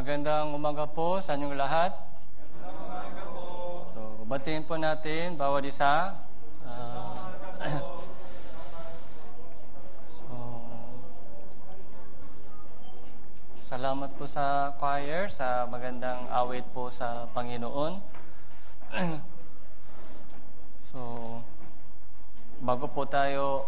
Magandang umaga po sa inyong lahat. Magandang umaga po. So, batiin po natin bawat isa. Salamat po sa choir, sa magandang awit po sa Panginoon. So, bago po tayo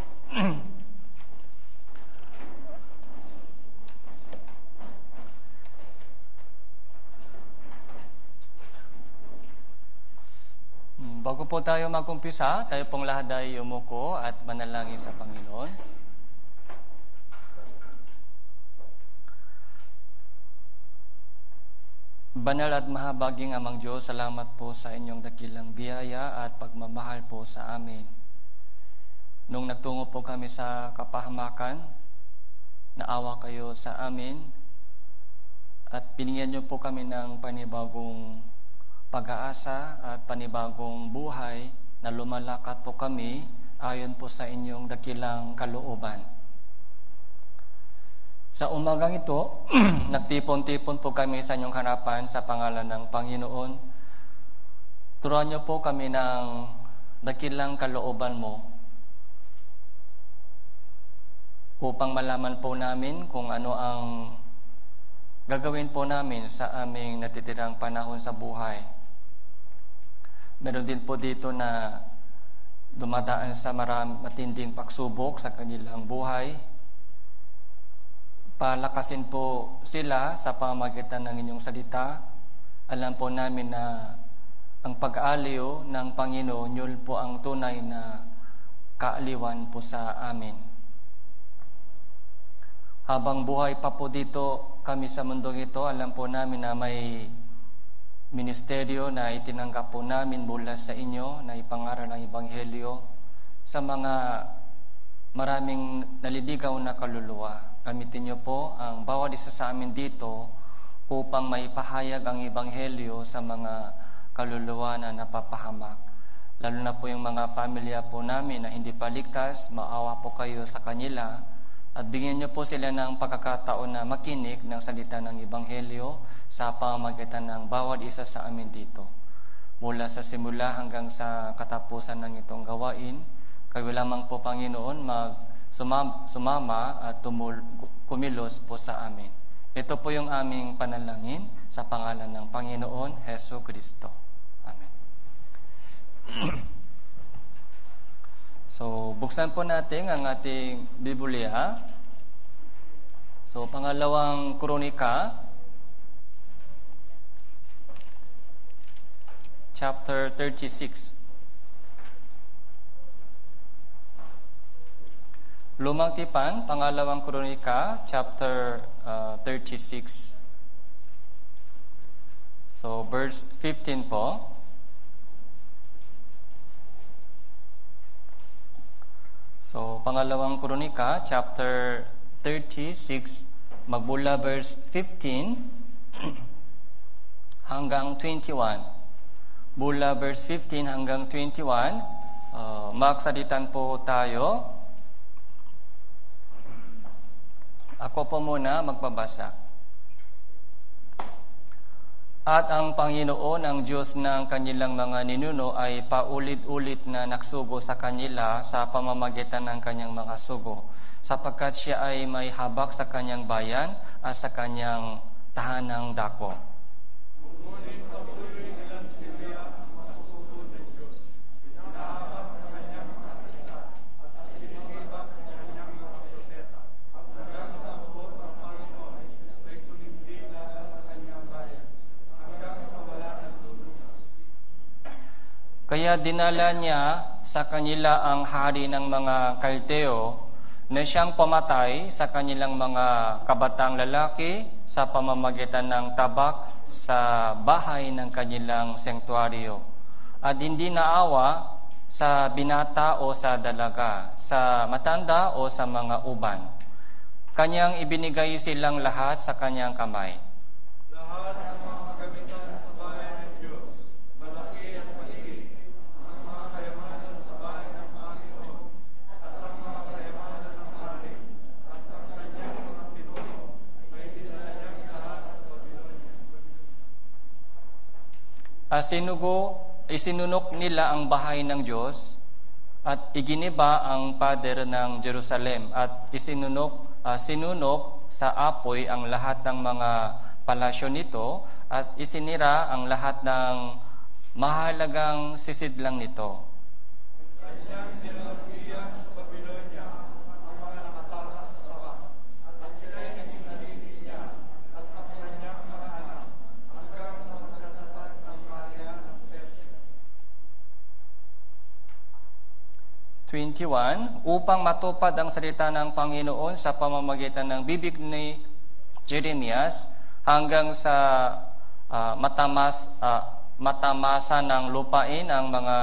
mag-umpisa, tayo pong lahat ay umuko at manalangin sa Panginoon. Banal at mahabaging Amang Diyos, salamat po sa inyong dakilang biyaya at pagmamahal po sa amin. Nung nagtungo po kami sa kapahamakan, naawa kayo sa amin at binigyan niyo po kami ng panibagong pag-aasa at panibagong buhay na lumalakad po kami ayon po sa inyong dakilang kalooban. Sa umagang ito, nagtipon-tipon po kami sa inyong harapan sa pangalan ng Panginoon. Turuan niyo po kami ng dakilang kalooban mo upang malaman po namin kung ano ang gagawin po namin sa aming natitirang panahon sa buhay. Meron din po dito na dumadaan sa matinding pagsubok sa kanilang buhay. Palakasin po sila sa pamamagitan ng inyong salita. Alam po namin na ang pag-aaliw ng Panginoon, yun po ang tunay na kaaliwan po sa amin. Habang buhay pa po dito kami sa mundong ito, alam po namin na may ministeryo na itinanggap po namin mula sa inyo na ipangaral ng Ebanghelyo sa mga maraming naliligaw na kaluluwa. Gamitin niyo po ang bawat isa sa amin dito upang maipahayag ang Ebanghelyo sa mga kaluluwa na napapahamak. Lalo na po yung mga pamilya po namin na hindi pa ligtas, maawa po kayo sa kanila at bigyan niyo po sila ng pagkakataon na makinig ng salita ng Ebanghelyo sa pamamagitan ng bawat isa sa amin dito. Mula sa simula hanggang sa katapusan ng itong gawain, kayo lamang po Panginoon sumama at kumilos po sa amin. Ito po yung aming panalangin sa pangalan ng Panginoon Hesus Kristo. Amen. So, buksan po natin ang ating Biblia. So, pangalawang Kronika, chapter 36. Lumang Tipan, pangalawang Kronika, chapter 36. So, verse 15 po. So, pangalawang Kronika, chapter 36, magbula verse 15 hanggang 21. Mula verse 15 hanggang 21, magsalitan po tayo. Ako po muna magbabasa. At ang Panginoon, ang Diyos ng kanilang mga ninuno ay paulit-ulit na nagsugo sa kanila sa pamamagitan ng kanyang mga sugo, sapagkat siya ay may habak sa kanyang bayan at sa kanyang tahanang dako. Kaya dinala niya sa kanila ang hari ng mga Kaldeo na siyang pamatay sa kanilang mga kabatang lalaki sa pamamagitan ng tabak sa bahay ng kanilang sengtuaryo. At hindi naawa sa binata o sa dalaga, sa matanda o sa mga uban. Kanyang ibinigay silang lahat sa kanyang kamay. Lahat ng mga kagamitan sa bahay ng Diyos, malaki at maliit, ang mga kayamanan sa bahay ng Panginoon, at ang mga kayamanan ng hari, at ang kanyang mga pinuno, ay dinala niyang lahat sa Babylonia. isinunok nila ang bahay ng Diyos at iginiba ang pader ng Jerusalem at sinunok sa apoy ang lahat ng mga palasyo nito at isinira ang lahat ng mahalagang sisidlang nito. Kanyang dinalapian sa Babylonia ang mga nakatakas sa saba, at sila'y naging alipin niya at ang kanyang mga anak, hanggang sa magkatatag ang kaharian ng Persia. 21, upang matupad ang salita ng Panginoon sa pamamagitan ng bibig ni Jeremias hanggang sa matamasa ng lupain ang mga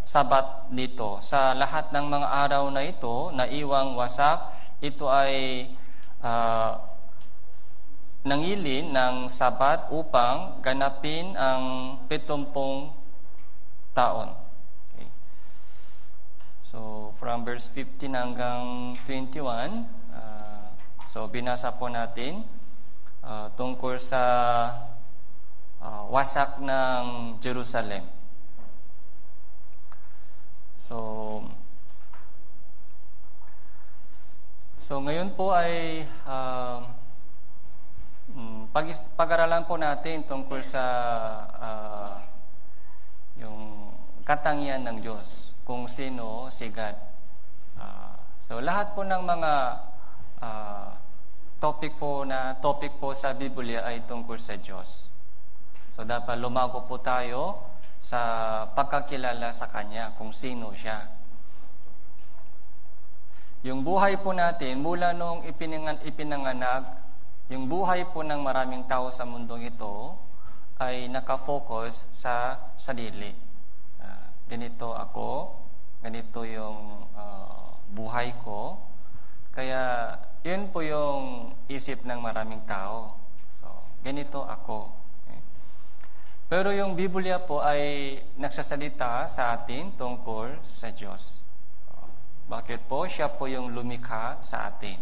sabat nito. Sa lahat ng mga araw na ito, na iwang wasak, ito ay nangilin ng sabat upang ganapin ang 70 taon. Okay. So, from verse 15 hanggang 21, so binasa po natin tungkol sa wasak ng Jerusalem. So ngayon po ay pag-aralan po natin tungkol sa yung katangian ng Diyos, kung sino si God. So lahat po ng mga topic po sa Biblia ay tungkol sa Diyos. So dapat lumago po tayo sa pagkakilala sa Kanya, kung sino Siya. Yung buhay po natin, mula nung ipinanganak, yung buhay po ng maraming tao sa mundong ito ay nakafocus sa sarili. Ganito ako, ganito yung buhay ko. Kaya yun po yung isip ng maraming tao. So, ganito ako. Pero yung Biblia po ay nagsasalita sa atin tungkol sa Diyos. Bakit po? Siya po yung lumikha sa atin.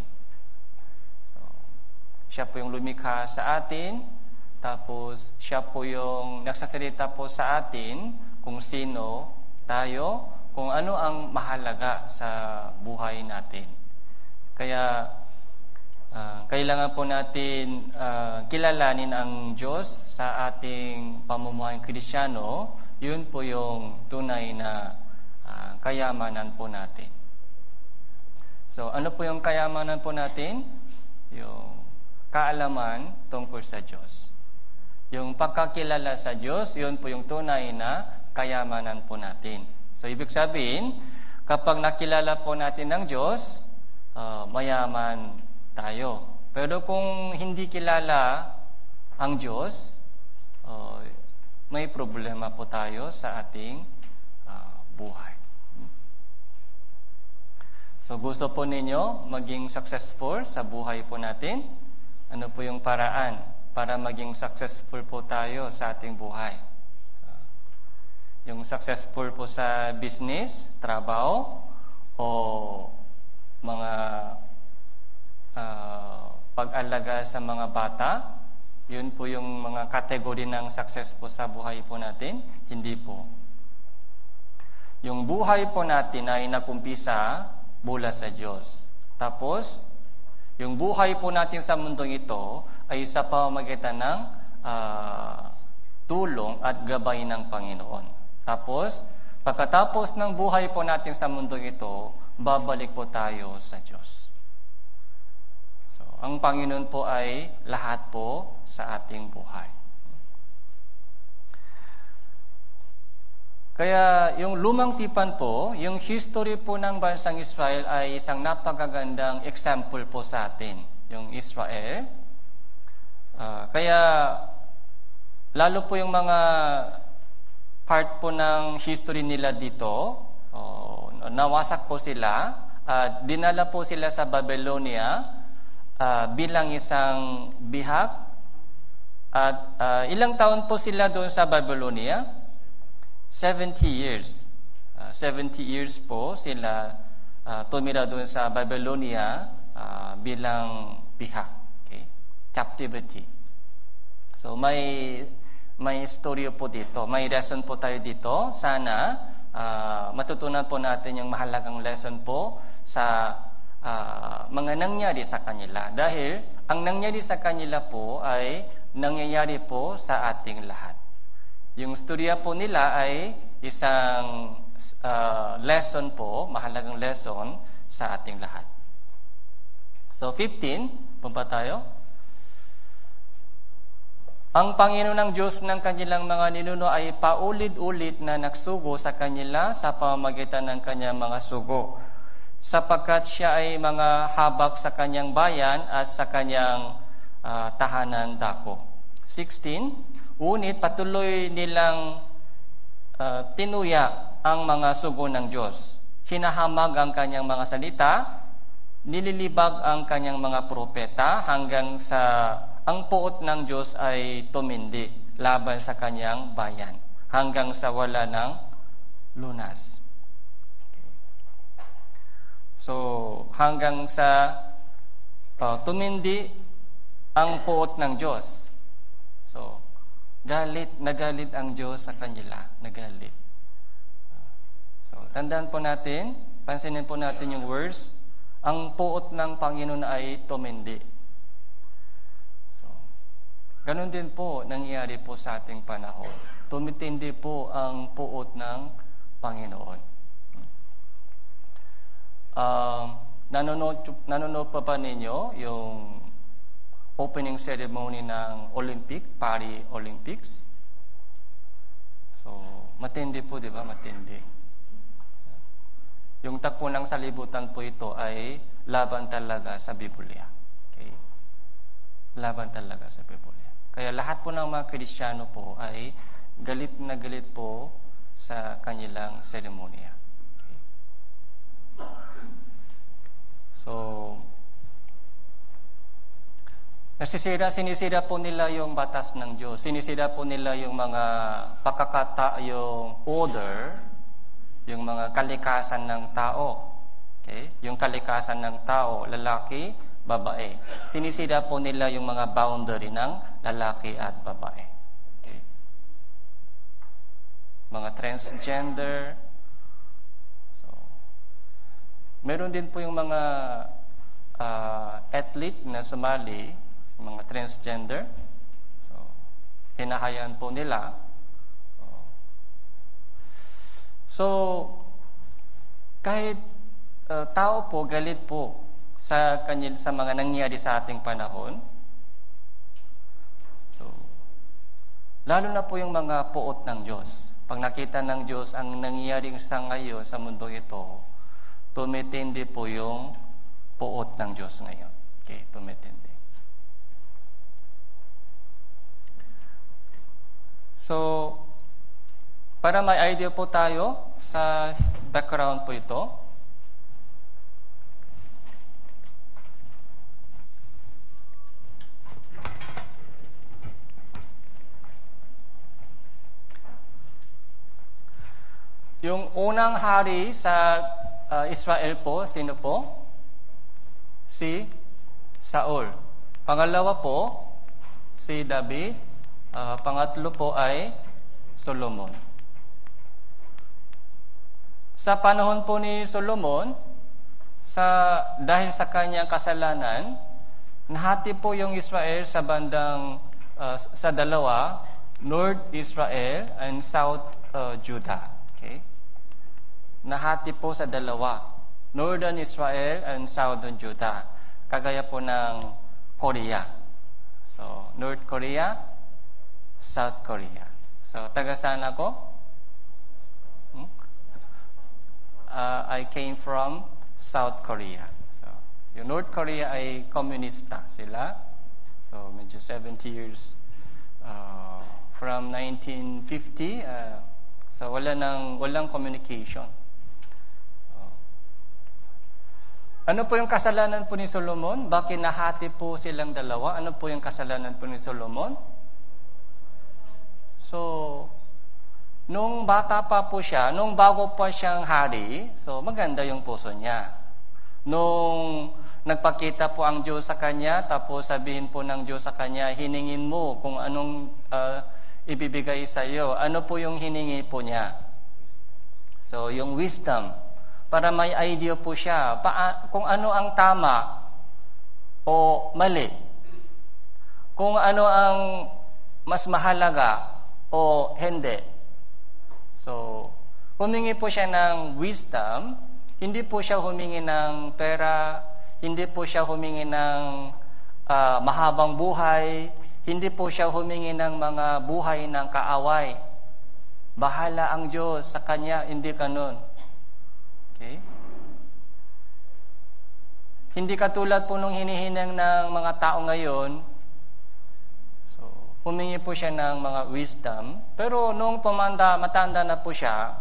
So, siya po yung lumikha sa atin, tapos siya po yung nagsasalita po sa atin kung sino tayo, kung ano ang mahalaga sa buhay natin. Kaya kailangan po natin kilalanin ang Diyos sa ating pamumuhay Kristiyano. Yun po yung tunay na kayamanan po natin. So, ano po yung kayamanan po natin? Yung kaalaman tungkol sa Diyos. Yung pagkakilala sa Diyos, yun po yung tunay na kayamanan po natin. So, ibig sabihin, kapag nakilala po natin ng Diyos, mayaman tayo. Pero kung hindi kilala ang Diyos, may problema po tayo sa ating buhay. So gusto po ninyo maging successful sa buhay po natin? Ano po yung paraan para maging successful po tayo sa ating buhay? Yung successful po sa business, trabaho, o mga pag-alaga sa mga bata, yun po yung mga kategory ng success po sa buhay po natin. Hindi po. Yung buhay po natin ay nakumpisa mula sa Diyos. Tapos, yung buhay po natin sa mundong ito ay sa pamamagitan ng tulong at gabay ng Panginoon. Tapos, pagkatapos ng buhay po natin sa mundong ito, babalik po tayo sa Diyos. Ang Panginoon po ay lahat po sa ating buhay. Kaya yung lumang tipan po, yung history po ng bansang Israel ay isang napakagandang example po sa atin. Yung Israel. Kaya lalo po yung mga part po ng history nila dito, nawasak po sila, dinala po sila sa Babylonia, bilang isang bihag. At ilang taon po sila doon sa Babylonia? 70 years. 70 years po sila tumira doon sa Babylonia bilang bihag. Okay? Captivity. So may may istorya po dito. May lesson po tayo dito. Sana matutunan po natin yung mahalagang lesson po sa mga nangyari sa kanila. Dahil ang nangyari sa kanila po ay nangyayari po sa ating lahat. Yung istorya po nila ay isang lesson po, mahalagang lesson sa ating lahat. So 15, punta tayo. Ang Panginoon ng Diyos ng kanilang mga ninuno ay paulit-ulit na nagsugo sa kanila sa pamamagitan ng kanyang mga sugo, sapagkat siya ay mga habak sa kanyang bayan at sa kanyang tahanan dako. 16, ngunit patuloy nilang tinuya ang mga sugo ng Diyos. Hinahamag ang kanyang mga salita, nililibag ang kanyang mga propeta hanggang sa ang puot ng Diyos ay tumindi laban sa kanyang bayan hanggang sa wala ng lunas. So, hanggang sa tumindi ang puot ng Diyos. So, nagalit ang Diyos sa kanila. Nagalit. So, tandaan po natin, pansinin po natin yung words, ang puot ng Panginoon ay tumindi. Ganon din po nangyayari po sa ating panahon. Tumitindi po ang puot ng Panginoon. Nanonood pa ba ninyo yung opening ceremony ng Paris Olympics? So, matindi po, di ba? Matindi. Yung takbo ng salibutan po ito ay laban talaga sa Biblia. Okay? Laban talaga sa Biblia. Kaya lahat po ng mga Kristiyano po ay galit na galit po sa kanilang seremonya. Okay. So, sinisira po nila yung batas ng Diyos. Sinisira po nila yung mga yung order, yung mga kalikasan ng tao. Okay? Yung kalikasan ng tao, lalaki, babae. Sinisira po nila yung mga boundary ng lalaki at babae. Okay. Mga transgender. So, meron din po yung mga athlete na sumali, mga transgender. So, hinahayaan po nila. So, kahit tao po, galit po sa mga nangyari sa ating panahon. So, lalo na po yung mga puot ng Diyos. Pag nakita ng Diyos ang nangyayari sa ngayon sa mundo ito, tumitindi po yung puot ng Diyos ngayon. Okay, tumitindi. So, para may idea po tayo sa background po ito, yung unang hari sa Israel po, sino po? Si Saul. Pangalawa po, si David. Pangatlo po ay Solomon. Sa panahon po ni Solomon, dahil sa kanyang kasalanan, nahati po yung Israel sa bandang sa dalawa, North Israel and South Judah. Okay? Nahati po sa dalawa, Northern Israel and Southern Judah. Kagaya po ng Korea. So, North Korea, South Korea. So, taga saan ako? I came from South Korea. So, yung North Korea ay komunista sila. So, medyo 70 years from 1950. So, walang communication. Ano po yung kasalanan po ni Solomon? Bakit nahati po silang dalawa? Ano po yung kasalanan po ni Solomon? So, nung bata pa po siya, nung bago pa siyang hari, so maganda yung puso niya. Nung nagpakita po ang Diyos sa kanya, tapos sabihin po ng Diyos sa kanya, hiningin mo kung anong ibibigay sa iyo. Ano po yung hiningi po niya? So, yung wisdom. Para may idea po siya kung ano ang tama o mali. Kung ano ang mas mahalaga o hindi. So, humingi po siya ng wisdom. Hindi po siya humingi ng pera. Hindi po siya humingi ng mahabang buhay. Hindi po siya humingi ng mga buhay ng kaaway. Bahala ang Diyos sa kanya, hindi ganun. Okay? Hindi katulad po nung hinihinang ng mga tao ngayon. So, humingi po siya ng mga wisdom. Pero nung matanda na po siya,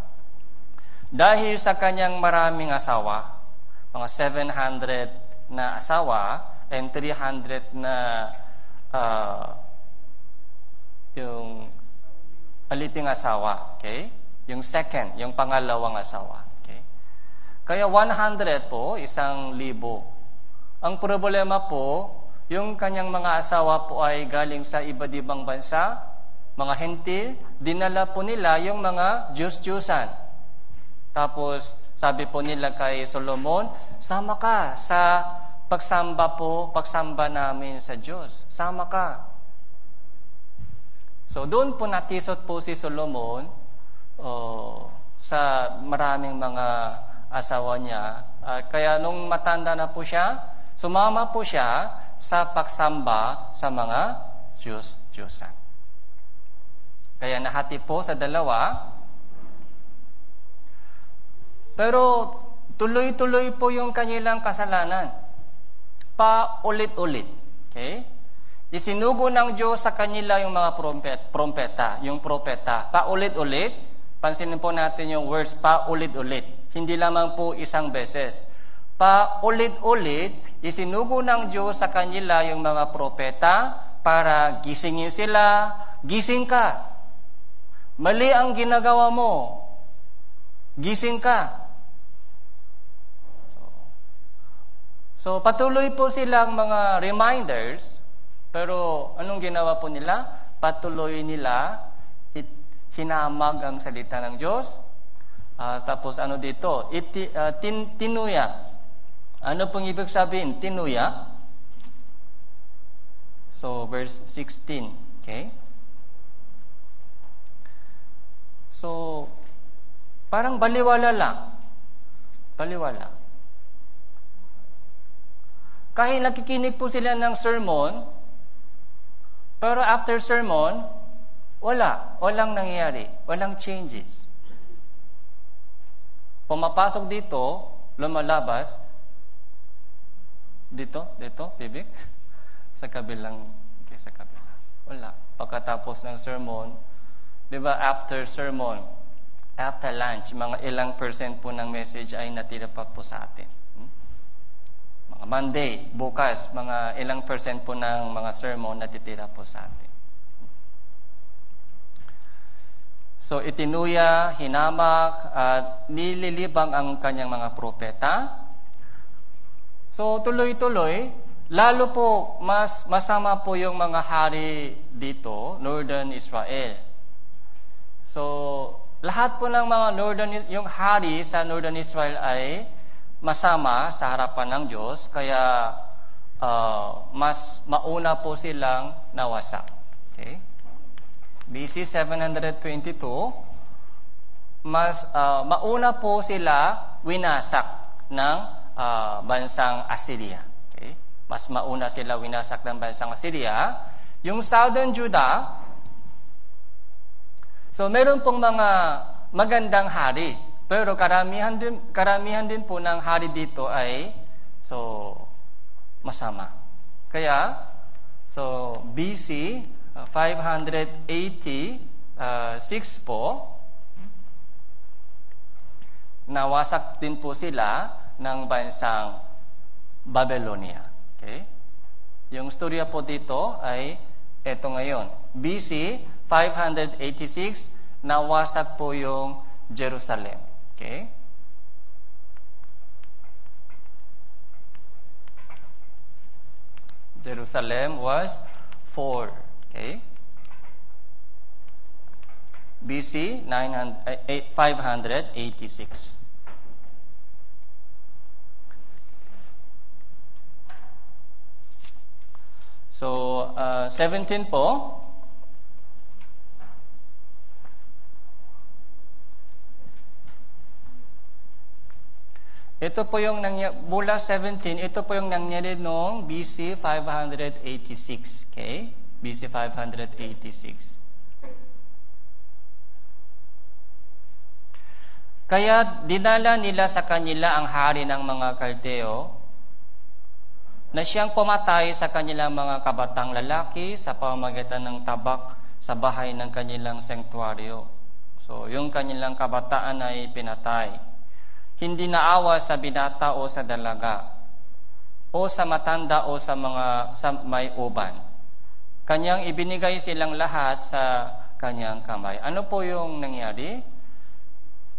dahil sa kanyang maraming asawa, mga 700 na asawa, and 300 na yung aliping asawa, okay? Yung second, yung pangalawang asawa, okay? Kaya 100 po, 1,000. Ang problema po, yung kanyang mga asawa po ay galing sa iba't ibang bansa, mga hentil, dinala po nila yung mga Diyos-Diyusan. Tapos, sabi po nila kay Solomon, sama ka sa pagsamba namin sa Diyos. Sama ka. So, doon po natisot po si Solomon sa maraming mga asawa niya. Kaya nung matanda na po siya, sumama po siya sa pagsamba sa mga Diyos-Diyosan. Kaya nahati po sa dalawa. Pero tuloy-tuloy po yung kanilang kasalanan. Paulit-ulit. Okay? Isinugo ng Diyos sa kanila yung mga propeta. Paulit-ulit. Pansinin po natin yung words, paulit-ulit. Hindi lamang po isang beses. Paulit-ulit, isinugo ng Diyos sa kanila yung mga propeta para gisingin sila. Gising ka. Mali ang ginagawa mo. Gising ka. So, patuloy po silang mga reminders, pero anong ginawa po nila? Patuloy nila, hinamag ang salita ng Diyos. Tapos ano dito? Tinuya. Ano pong ibig sabihin? Tinuya. So, verse 16. Okay? So, parang baliwala lang. Baliwala. Kahit nakikinig po sila ng sermon, pero after sermon, walang nangyayari. Walang changes. Pumapasok dito, lumalabas, dito, bibig, sa kabilang, okay, sa kabila. Wala. Pagkatapos ng sermon, di ba, after sermon, after lunch, mga ilang % po ng message ay natira pa po sa atin. Mga Monday, bukas, mga ilang % po ng mga sermon natitira po sa atin. So, itinuya, hinamak, at nililibang ang kanyang mga propeta. So, tuloy-tuloy, lalo po, mas masama po yung mga hari dito, Northern Israel. So, lahat po ng mga yung hari sa Northern Israel ay masama sa harapan ng Diyos, kaya mas mauna po silang nawasak. Okay? BC 722, mas mauna po sila winasak ng bansang Assyria. Okay? Mas mauna sila winasak ng bansang Assyria. Yung Southern Judah, so meron pong mga magandang hari. Pero karamihan din po ng hari dito ay masama. Kaya BC 586 po, nawasak din po sila ng bansang Babylonia. Okay? Yung storya po dito ay eto ngayon. BC 586, nawasak po yung Jerusalem. Okay? Jerusalem was 4. Okay? BC 586. So, 17 po. Ito po yung mula 17, ito po yung nangyari noong BC 586. Okay? BC 586. Kaya dinala nila sa kanila ang hari ng mga Kaldeo na siyang pumatay sa kanilang mga kabatang lalaki sa pamamagitan ng tabak sa bahay ng kanilang sanktuaryo. So, yung kanilang kabataan ay pinatay. Hindi naawa sa binata o sa dalaga, o sa matanda o sa may uban. Kanyang ibinigay silang lahat sa kanyang kamay. Ano po yung nangyari?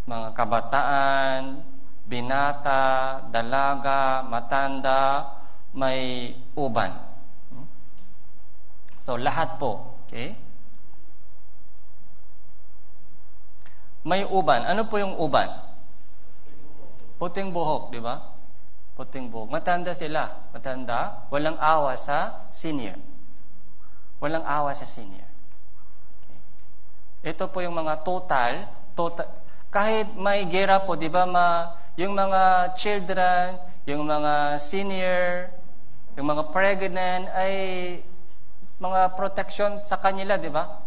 Mga kabataan, binata, dalaga, matanda, may uban. So, lahat po. Okay? May uban. Ano po yung uban? Puting buhok, di ba? Puting buhok. Matanda sila. Matanda. Walang awa sa senior. Walang awa sa senior. Okay. Ito po yung mga total. Kahit may gera po, di ba? Yung mga children, yung mga senior, yung mga pregnant ay mga protection sa kanila, di ba?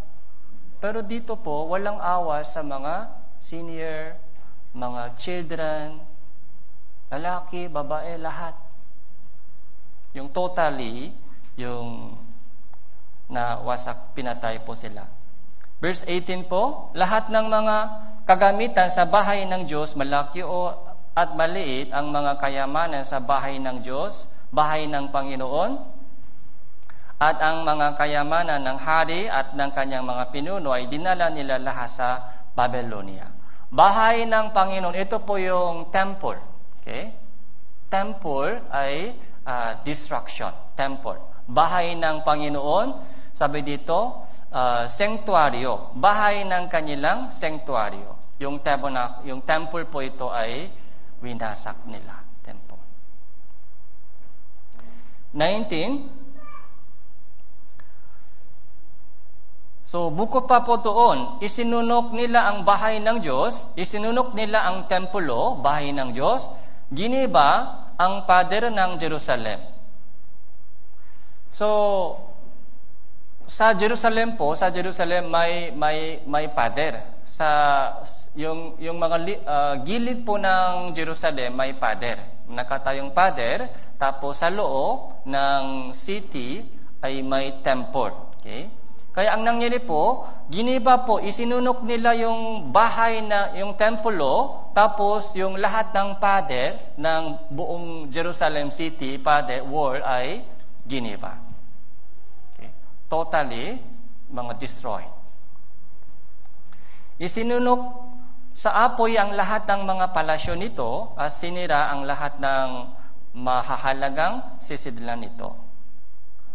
Pero dito po, walang awa sa mga senior, mga children, lalaki, babae, lahat. Yung totally, yung nawasak, pinatay po sila. Verse 18 po, lahat ng mga kagamitan sa bahay ng Diyos, malaki at maliit, ang mga kayamanan sa bahay ng Diyos, bahay ng Panginoon, at ang mga kayamanan ng hari at ng kanyang mga pinuno ay dinala nila lahat sa Babylonia. Bahay ng Panginoon, ito po yung temple. Okay? Temple ay destruction. Temple. Bahay ng Panginoon, sabi dito, sanctuaryo. Bahay ng kanilang sanctuaryo. Yung temple po ito ay winasak nila. 19. So, bukod pa po doon, isinunok nila ang bahay ng Diyos, isinunok nila ang templo, bahay ng Diyos, giniba ang pader ng Jerusalem. So, sa Jerusalem po, may pader. Yung mga gilid po ng Jerusalem may pader. Nakatayong pader, tapos sa loob ng city ay may temple. Okay? Kaya ang nangyari po, giniba po, isinunok nila yung bahay yung templo, tapos yung lahat ng pader ng buong Jerusalem city, pader, wall ay giniba. Okay? Totally, mga destroyed. Isinunok sa apoy ang lahat ng mga palasyo nito at sinira ang lahat ng mahahalagang sisidlan nito.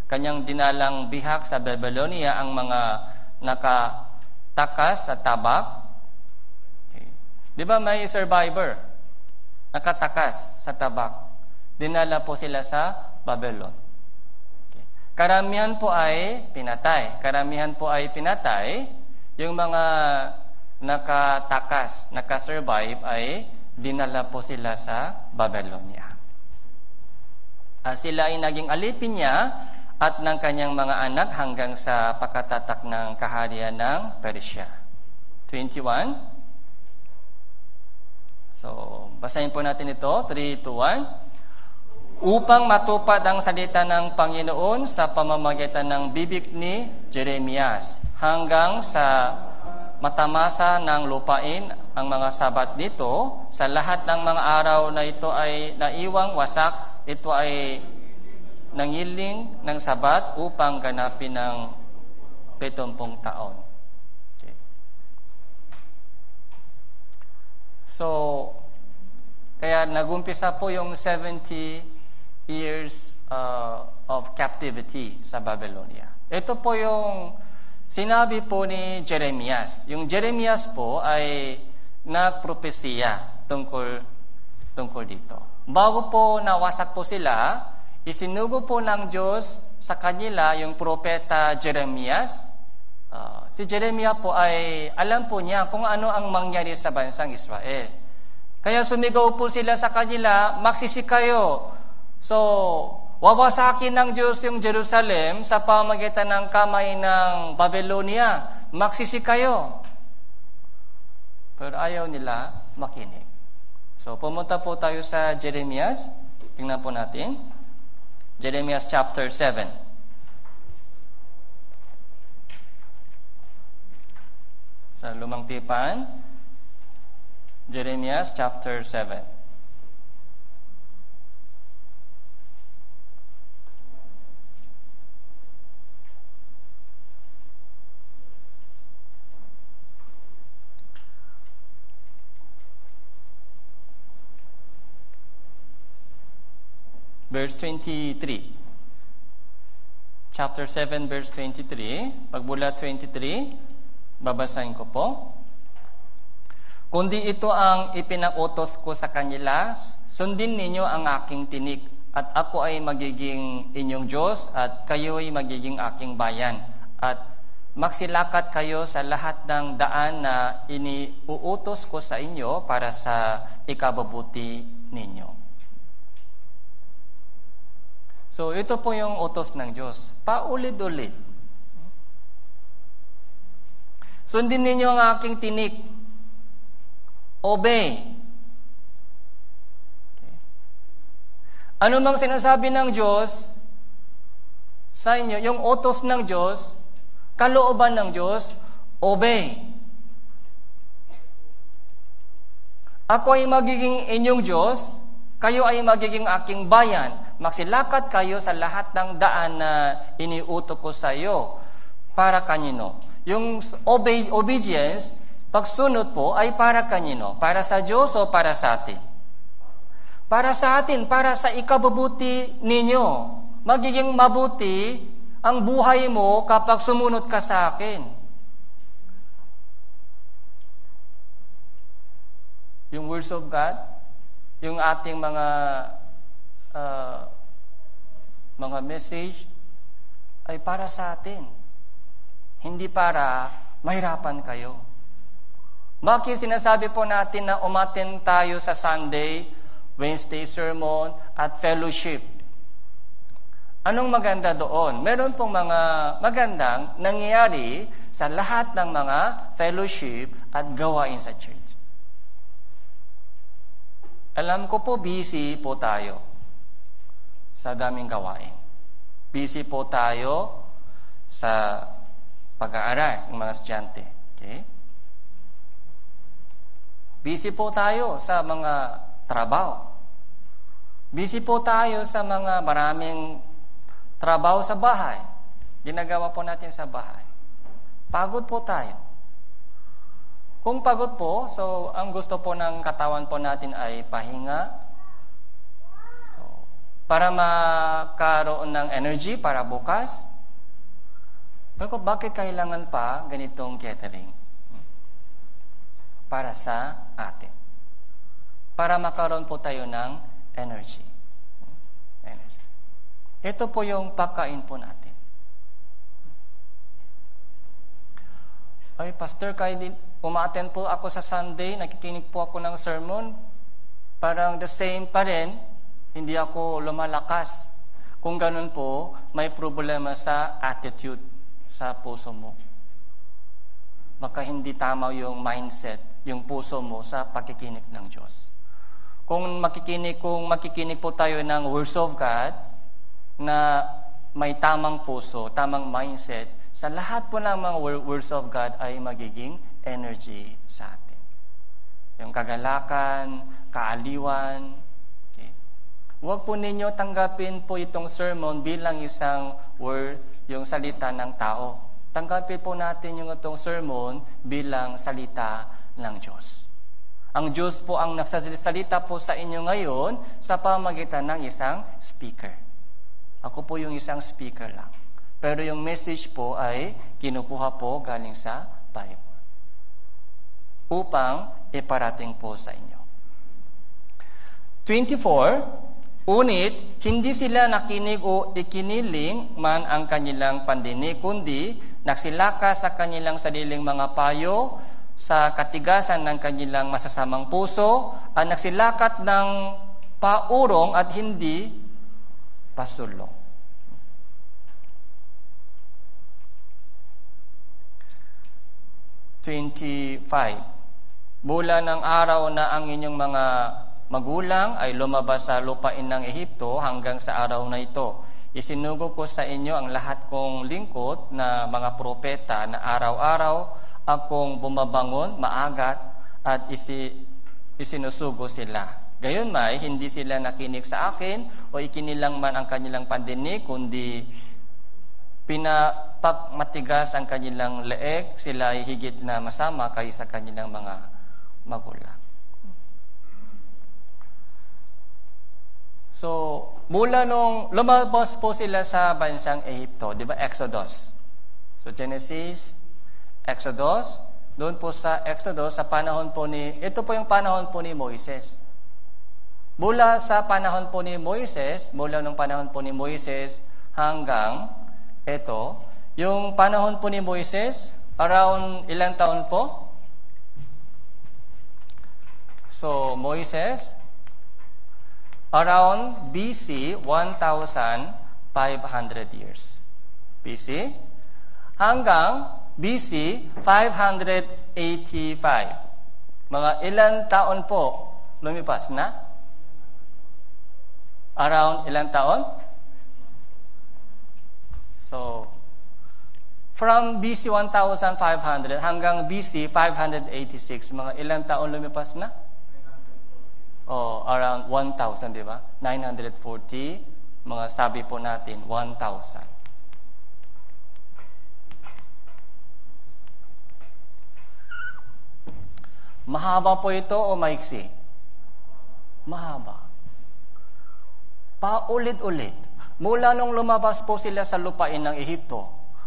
Kanyang dinalang bihak sa Babylonia ang mga nakatakas sa tabak. Okay. Di ba may survivor? Nakatakas sa tabak. Dinala po sila sa Babylon. Okay. Karamihan po ay pinatay. Yung mga nakatakas, nakasurvive ay dinala po sila sa Babylonia. Sila ay naging alipin niya at ng kanyang mga anak hanggang sa pagkatatak ng kaharian ng Persia. 21. So, basahin po natin ito. 3, 2, 1. Upang matupad ang salita ng Panginoon sa pamamagitan ng bibig ni Jeremias hanggang sa matamasa ng lupain ang mga sabat nito, sa lahat ng mga araw na ito ay naiwang wasak, ito ay nangiling ng sabat upang ganapin ng 70 taon. Okay. So, kaya nagumpisa po yung 70 years of captivity sa Babylonia. Ito po yung sinabi po ni Jeremias. Yung Jeremias po ay nagpropesiya tungkol dito. Bago po nawasak po sila, isinugo po ng Diyos sa kanila yung propeta Jeremias. Si Jeremias po ay alam po niya kung ano ang mangyari sa bansang Israel. Kaya sumigaw po sila sa kanila, magsisi kayo. So, wawasakin ng Diyos yung Jerusalem sa pamagitan ng kamay ng Babylonia. Magsisi kayo. Pero ayaw nila makinig. So, pumunta po tayo sa Jeremias. Tingnan po natin. Jeremias chapter 7. Sa Lumang Tipan, Jeremias chapter 7. Verse 23. Chapter 7, verse 23. Pagbula 23, babasahin ko po. Kundi ito ang ipinautos ko sa kanila, sundin ninyo ang aking tinik, at ako ay magiging inyong Diyos, at kayo ay magiging aking bayan. At magsilakat kayo sa lahat ng daan na iniuutos ko sa inyo para sa ikabubuti ninyo. So, ito po yung utos ng Diyos. Paulit-ulit. Sundin ninyo ang aking tinik. Obey. Okay. Ano mang sinasabi ng Diyos sa inyo, yung utos ng Diyos, kalooban ng Diyos, obey. Ako ay magiging inyong Diyos, kayo ay magiging aking bayan. Magsilakat kayo sa lahat ng daan na iniutos ko sa iyo. Para kanino? Yung obedience, pagsunod po ay para kanino? Para sa Diyos o para sa atin? Para sa atin, para sa ikabubuti ninyo. Magiging mabuti ang buhay mo kapag sumunod ka sa akin. Yung words of God, yung ating mga message ay para sa atin. Hindi para mahirapan kayo. Bakit sinasabi po natin na umattend tayo sa Sunday, Wednesday sermon, at fellowship? Anong maganda doon? Meron pong mga magandang nangyayari sa lahat ng mga fellowship at gawain sa church. Alam ko po, busy po tayo sa daming gawain. Busy po tayo sa pag-aaral ng mga estudyante. Okay? Busy po tayo sa mga trabaho. Busy po tayo sa mga maraming trabaho sa bahay. Ginagawa po natin sa bahay. Pagod po tayo. Kung pagod po, so ang gusto po ng katawan po natin ay pahinga. So, para makaroon ng energy para bukas. Pero bakit kailangan pa ganitong catering? Para sa atin. Para makaroon po tayo ng energy. Ito po yung pagkain po natin. Ay, Pastor, kahit umaten po ako sa Sunday, nakikinig po ako ng sermon, parang the same pa rin, hindi ako lumalakas. Kung ganun po, may problema sa attitude, sa puso mo. Baka hindi tama yung mindset, yung puso mo sa pakikinig ng Diyos. Kung makikinig po tayo ng words of God, na may tamang puso, tamang mindset, sa lahat po ng mga words of God ay magiging energy sa atin. Yung kagalakan, kaaliwan. Okay. Huwag po ninyo tanggapin po itong sermon bilang isang word, yung salita ng tao. Tanggapin po natin yung itong sermon bilang salita ng Diyos. Ang Diyos po ang nagsasalita po sa inyo ngayon sa pamagitan ng isang speaker. Ako po yung isang speaker lang. Pero yung message po ay kinukuha po galing sa Bible. Upang iparating po sa inyo. 24, Unit, hindi sila nakinig o ikiniling man ang kanilang pandinig, kundi nagsilaka sa kanilang sariling mga payo, sa katigasan ng kanilang masasamang puso, at nagsilakat ng paurong at hindi pasulong. Mula ng araw na ang inyong mga magulang ay lumabas sa lupain ng Ehipto hanggang sa araw na ito, isinugo ko sa inyo ang lahat kong lingkod na mga propeta na araw-araw akong bumabangon, maagat, at isinusugo sila. Gayunmay, hindi sila nakinig sa akin o ikinilang man ang kanilang pandinig, kundi pinapagmatigas ang kanilang leeg, sila ay higit na masama kaysa kanilang mga magulang. So, mula nung lumabas po sila sa bansang Ehipto, di ba? Exodus. So, Genesis, Exodus, doon po sa Exodus, sa panahon po ito po yung panahon po ni Moises. Mula sa panahon po ni Moises, mula nung panahon po ni Moises hanggang ito, yung panahon po ni Moises, around ilang taon po? So, Moises, around BC, 1,500 years. BC, hanggang BC 585. Mga ilang taon po lumipas na? Around ilang taon? So, from BC 1500 hanggang BC 586, mga ilang taon lumipas na? Around 1,000, di ba? 940, mga sabi po natin, 1,000. Mahaba po ito o maiksi? Mahaba. Paulit-ulit. Mula nung lumabas po sila sa lupain ng Ehipto,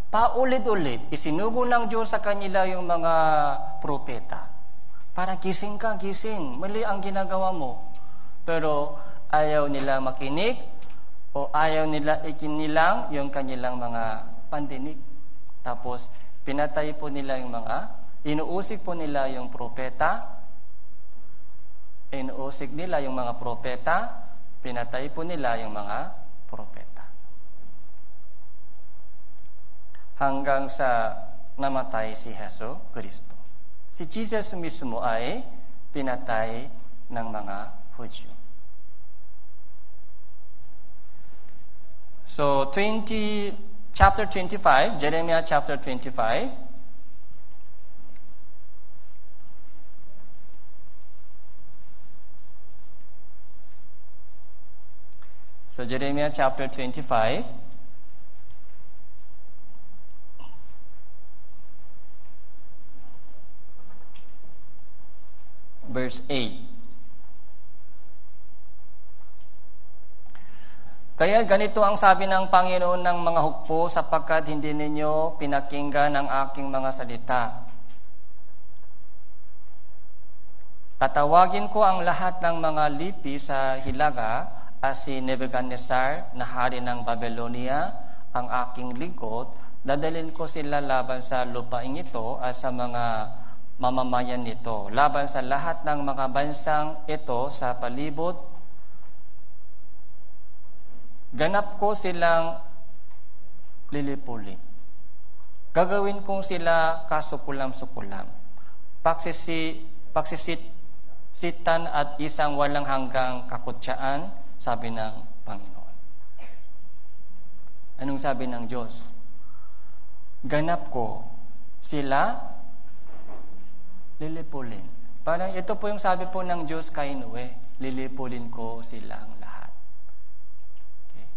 paulit-ulit, isinugo ng Diyos sa kanila yung mga propeta. Para gising ka, gising. Mali ang ginagawa mo. Pero ayaw nila makinig o ayaw nila ikinilang yung kanilang mga pandinig. Tapos, pinatay po nila yung inuusig po nila yung propeta, pinatay po nila yung mga propeta. Hanggang sa namatay si Hesus Kristo. Si Jesus mismo ay pinatay ng mga Hudyo. So, chapter 25, Jeremiah chapter 25, So, Jeremiah chapter 25, verse 8. Kaya ganito ang sabi ng Panginoon ng mga hukbo, sapagkat hindi ninyo pinakinggan ang aking mga salita. Tatawagin ko ang lahat ng mga lipi sa hilaga, as si Nebuchadnezzar na hari ng Babylonia, ang aking lingkod, dadalhin ko sila laban sa lupain ito at sa mga mamamayan nito, laban sa lahat ng mga bansang ito sa palibot. Ganap ko silang lilipulin. Gagawin kong sila kasukulam-sukulam. Pagsisitan at isang walang hanggang kakutsaan, sabi ng Panginoon. Anong sabi ng Diyos? Ganap ko sila lilipulin. Parang ito po yung sabi po ng Diyos kay Noe, lilipulin ko silang lahat. Okay?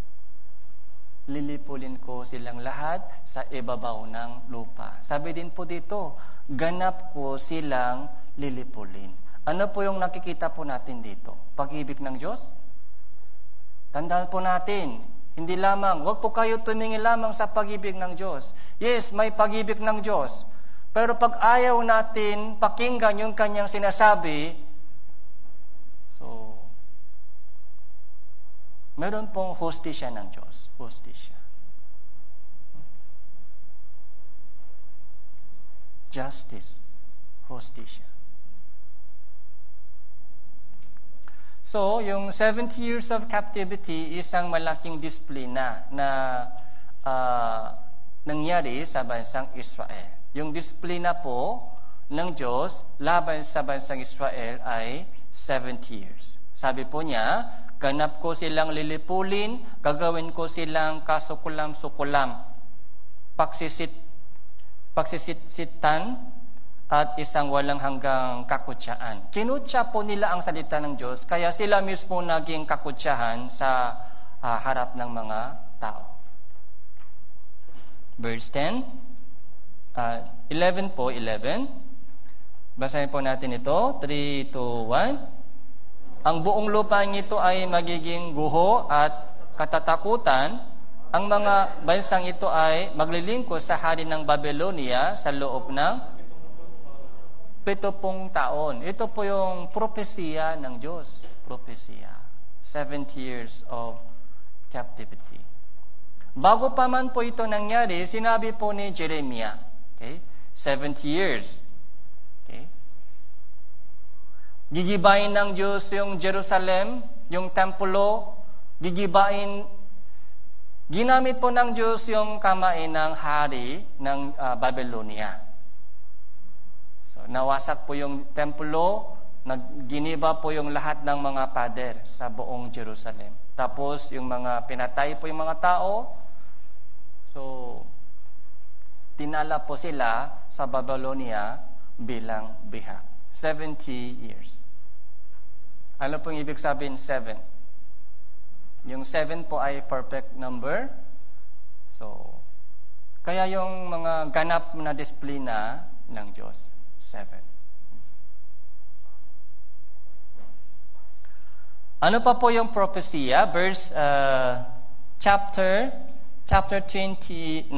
Lilipulin ko silang lahat sa ibabaw ng lupa. Sabi din po dito, ganap ko silang lilipulin. Ano po yung nakikita po natin dito? Pag-ibig ng Diyos? Tandaan po natin, Hindi lamang, huwag po kayo tumingin lamang sa pag-ibig ng Diyos. Yes, may pag-ibig ng Diyos. Pero pag ayaw natin pakinggan yung kanyang sinasabi, so, meron pong hustisya ng Diyos. Hustisya. Justice. Hustisya. So, yung 70 years of captivity, isang malaking disiplina na nangyari sa bansang Israel. Yung disiplina po ng Diyos laban sa bansang Israel ay 70 years. Sabi po niya, ganap ko silang lilipulin, gagawin ko silang kasukulam-sukulam, pagsisitan, at isang walang hanggang kakutsaan. Kinutya po nila ang salita ng Diyos, kaya sila mismo naging kakutsahan sa harap ng mga tao. Verse 10, 11 po, 11. Basahin po natin ito, 3, 2, 1. Ang buong lupa nito ay magiging guho at katatakutan. Ang mga bansang ito ay maglilingkod sa hari ng Babylonia sa loob ng 70 taon. Ito po yung propesiya ng Diyos. Propesiya. 70 years of captivity. Bago pa man po ito nangyari, sinabi po ni Jeremiah, okay? 70 years. Okay? Gigibain ng Diyos yung Jerusalem, yung templo, ginamit po ng Diyos yung kamay ng hari ng Babylonia. Nawasak po yung templo, giniba po yung lahat ng mga pader sa buong Jerusalem. Tapos yung mga pinatay po yung mga tao, so tinala po sila sa Babylonia bilang bihag. 70 years. Ano pong ibig sabihin 7? Yung 7 po ay perfect number. So, kaya yung mga ganap na disiplina ng Diyos. 7. Ano pa po yung propesya? Verse, chapter 29,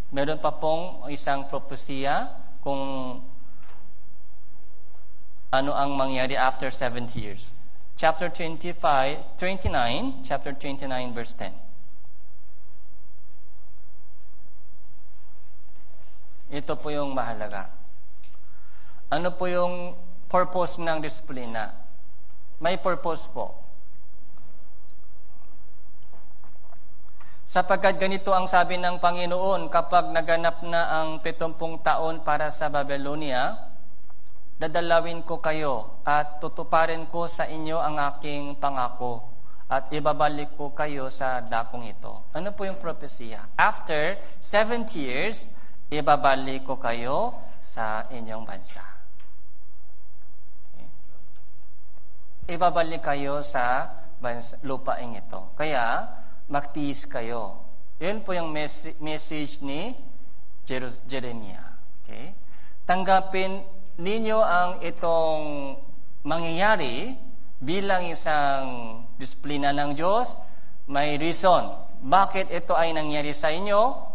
meron pa pong isang propesya kung ano ang mangyari after 70 years. Chapter 29, verse 10. Ito po yung mahalaga. Ano po yung purpose ng disiplina? May purpose po. Sapagkat ganito ang sabi ng Panginoon, kapag naganap na ang 70 taon para sa Babylonia, dadalawin ko kayo at tutuparin ko sa inyo ang aking pangako at ibabalik ko kayo sa dakong ito. Ano po yung propesya? After 70 years, ibabalik ko kayo sa inyong bansa. Ibabalik kayo sa lupaing ito. Kaya, magtiis kayo. Yun po yung message ni Jeremiah. Okay? Tanggapin ninyo ang itong mangyayari bilang isang disiplina ng Diyos. May reason. Bakit ito ay nangyari sa inyo?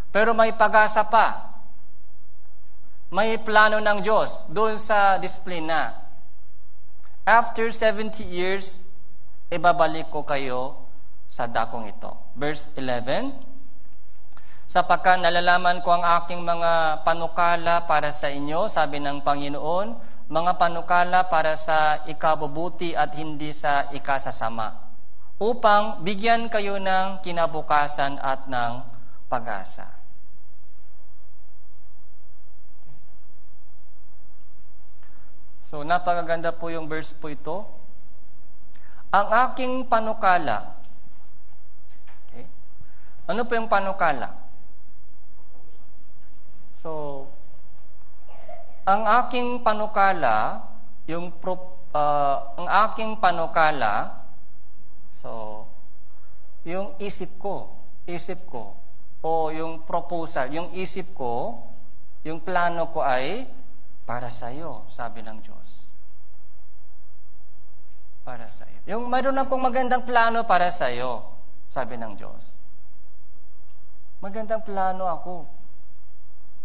Pero may pag-asa pa. May plano ng Diyos doon sa disiplina. After 70 years, ibabalik ko kayo sa dakong ito. Verse 11, sapagkat nalalaman ko ang aking mga panukala para sa inyo, sabi ng Panginoon, mga panukala para sa ikabubuti at hindi sa ikasasama, upang bigyan kayo ng kinabukasan at ng pag-asa. So, napakaganda po yung verse po ito. Ang aking panukala. Okay. Ano po yung panukala? So, ang aking panukala, ang aking panukala, so, yung isip ko, o yung proposal, yung isip ko, yung plano ko ay para sa iyo, sabi ng Diyos. para sa iyo. Yung mayroon akong magandang plano para sa iyo, sabi ng Diyos. Magandang plano ako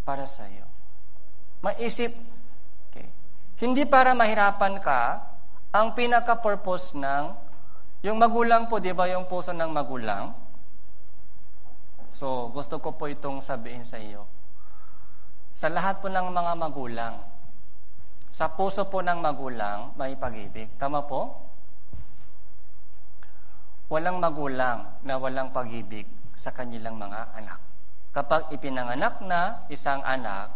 para sa iyo. Maisip, okay. Hindi para mahirapan ka, ang pinaka-purpose ng, yung magulang po, di ba yung puso ng magulang? So, gusto ko po itong sabihin sa iyo. Sa lahat po ng mga magulang, sa puso po ng magulang, may pag-ibig. Tama po? Walang magulang na walang pag-ibig sa kanilang mga anak. Kapag ipinanganak na isang anak,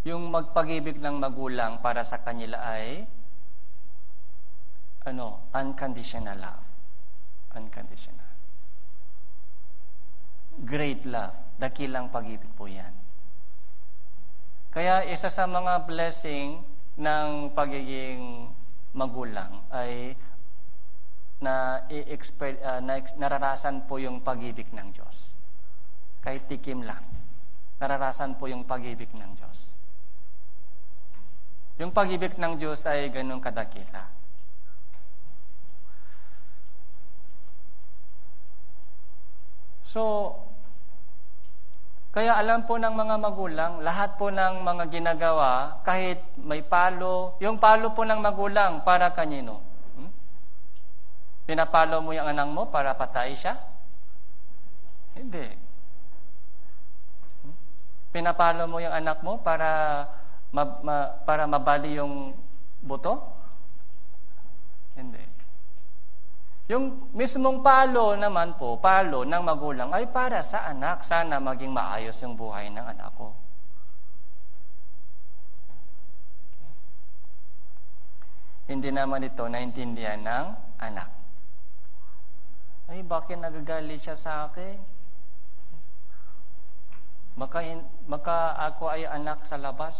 yung magpag-ibig ng magulang para sa kanila ay unconditional love. Unconditional. Great love. Dakilang pag-ibig po yan. Kaya isa sa mga blessing ng pagiging magulang ay nararasan po yung pag-ibig ng Diyos. Kahit tikim lang, nararasan po yung pag-ibig ng Diyos. Yung pag-ibig ng Diyos ay ganun kadakila. So, kaya alam po ng mga magulang, lahat po ng mga ginagawa, kahit may palo, yung palo po ng magulang para kanino? Pinapalo mo yung anak mo para patay siya? Hindi. Pinapalo mo yung anak mo para mabali yung buto? Hindi. Yung mismong palo naman po, palo ng magulang ay para sa anak. Sana maging maayos yung buhay ng anak ko. Hindi naman ito naintindihan ng anak. Ay, bakit nagagalit siya sa akin? Baka ako ay anak sa labas.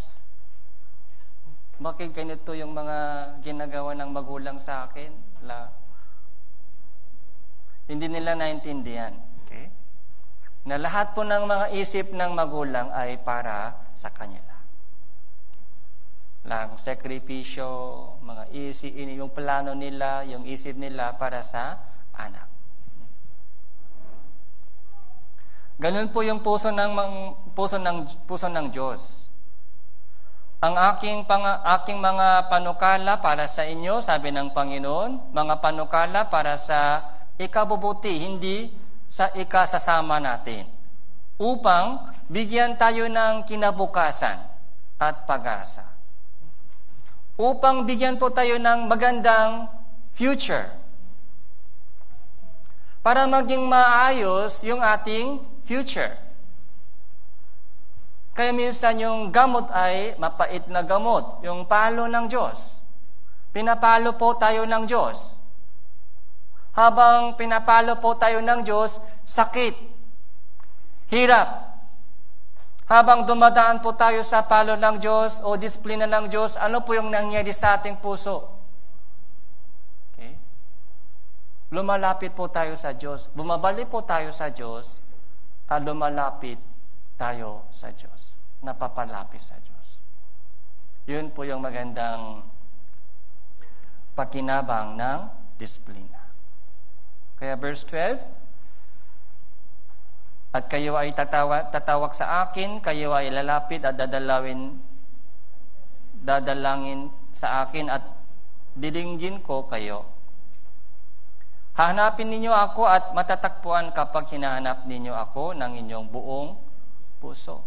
Bakit ganito yung mga ginagawa ng magulang sa akin? Hindi nila naintindihan. Okay? Na lahat po ng mga isip ng magulang ay para sa kanila. Lang sakripisyo, mga yung plano nila, yung isip nila para sa anak. Ganun po yung puso ng Diyos. Ang aking mga panukala para sa inyo, sabi ng Panginoon, mga panukala para sa ikabubuti, hindi sa ikasasama natin, upang bigyan tayo ng kinabukasan at pag-asa. Upang bigyan po tayo ng magandang future. Para maging maayos yung ating future. Kaya minsan yung gamot ay mapait na gamot, yung palo ng Diyos. Pinapalo po tayo ng Diyos. Habang pinapalo po tayo ng Diyos, sakit, hirap. Habang dumadaan po tayo sa palo ng Diyos o disiplina ng Diyos, ano po yung nangyari sa ating puso? Okay? Lumalapit po tayo sa Diyos. Bumabalik po tayo sa Diyos at lumalapit tayo sa Diyos. Napapalapit sa Diyos. Yun po yung magandang pakinabang ng disiplina. Kaya verse 12, at kayo ay tatawag sa akin, kayo ay lalapit at dadalangin sa akin at dilinggin ko kayo. Hahanapin ninyo ako at matatakpuan kapag hinahanap ninyo ako ng inyong buong puso.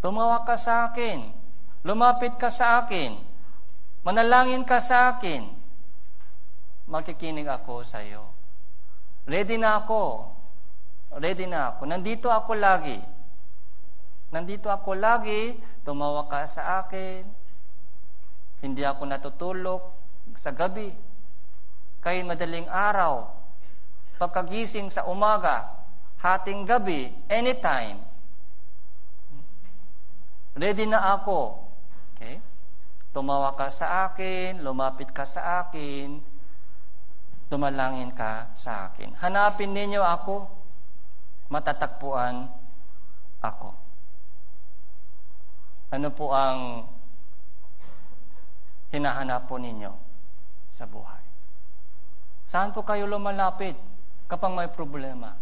Tumawag ka sa akin, lumapit ka sa akin, manalangin ka sa akin, makikinig ako sa iyo. Ready na ako. Nandito ako lagi. Tumawag ka sa akin. Hindi ako natutulog sa gabi. Kahit madaling araw. Pagkagising sa umaga, hating gabi, anytime. Ready na ako. Okay? Tumawag ka sa akin, lumapit ka sa akin, tumalangin ka sa akin. Hanapin ninyo ako, matatakpuan ako. Ano po ang hinahanap po ninyo? sa buhay? Saan po kayo lumalapit kapag may problema?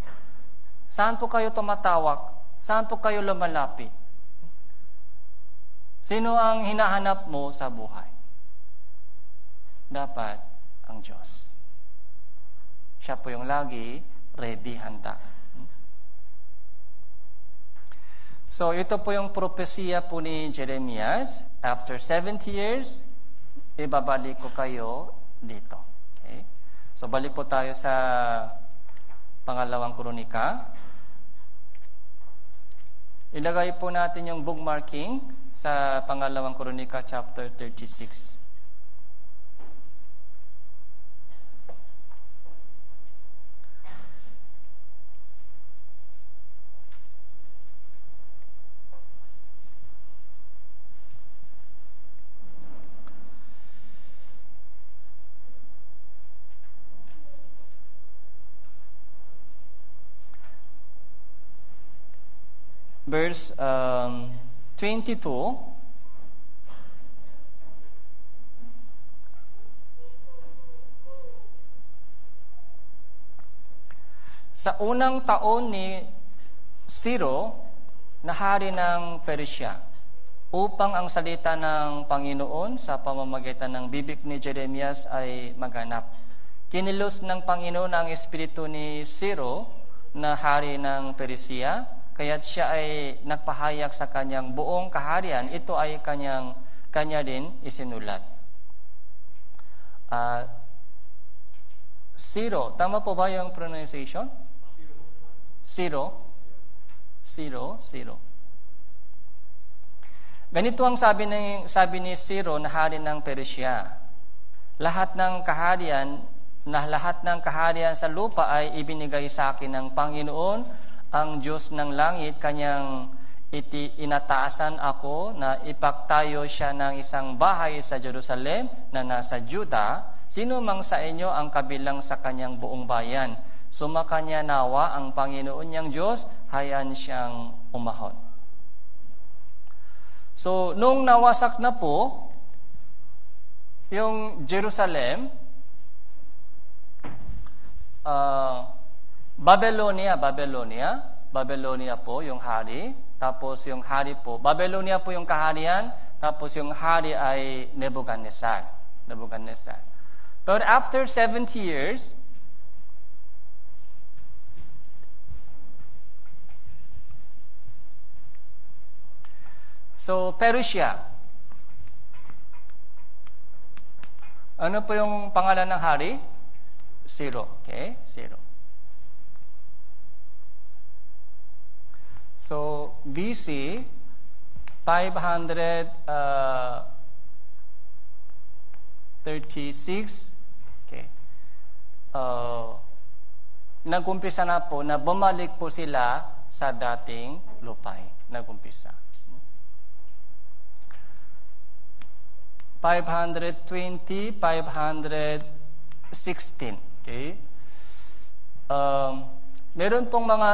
Saan po kayo tumatawag? Saan po kayo lumalapit? Sino ang hinahanap mo sa buhay? Dapat ang Diyos. Siya po yung lagi ready, handa. So, ito po yung propesya po ni Jeremias. After 70 years, ibabalik ko kayo dito. Okay? So, balik po tayo sa pangalawang kronika. Ilagay po natin yung bookmarking sa pangalawang kronika, chapter 36. Verse 22. Sa unang taon ni Ciro, na hari ng Persia, upang ang salita ng Panginoon sa pamamagitan ng bibig ni Jeremias ay maganap. Kinilos ng Panginoon ang espiritu ni Ciro, na hari ng Persia, kaya't siya ay nagpahayag sa kanyang buong kaharian. Ito ay kanya din isinulat. Ciro, tama po ba yung pronunciation? Ciro. Ganito ang sabi ni Ciro, na hari ng Persia. Lahat ng kaharian sa lupa ay ibinigay sa akin ng Panginoon, ang Diyos ng langit. Kanyang inataasan ako na ipaktayo siya ng isang bahay sa Jerusalem na nasa Juda. Sino mang sa inyo ang kabilang sa kanyang buong bayan, sumakanya nawa ang Panginoon niyang Diyos, hayaan siyang umahon. So, nung nawasak na po yung Jerusalem, Babylonia po yung hari, tapos yung hari po, Babylonia po yung kaharian, tapos yung hari ay Nebuchadnezzar. But after 70 years, so Persia. Ano po yung pangalan ng hari? Ciro. Okay? Ciro. So, BC 536, okay. Nagumpisa na po na bumalik po sila sa dating lupain. Nagumpisa. 520, 516. Okay? Meron pong mga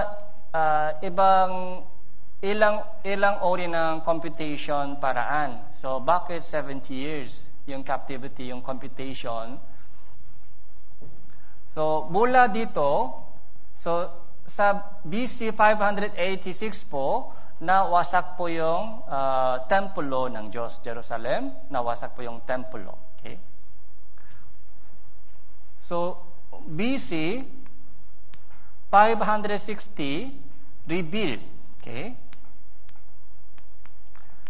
ilang ori ng computation paraan. So, bakit 70 years yung captivity, yung computation? So, mula dito, so sa BC 586 po, nawasak po yung templo ng Diyos, Jerusalem. Nawasak po yung templo. Okay? So, BC 560, rebuild. Okay?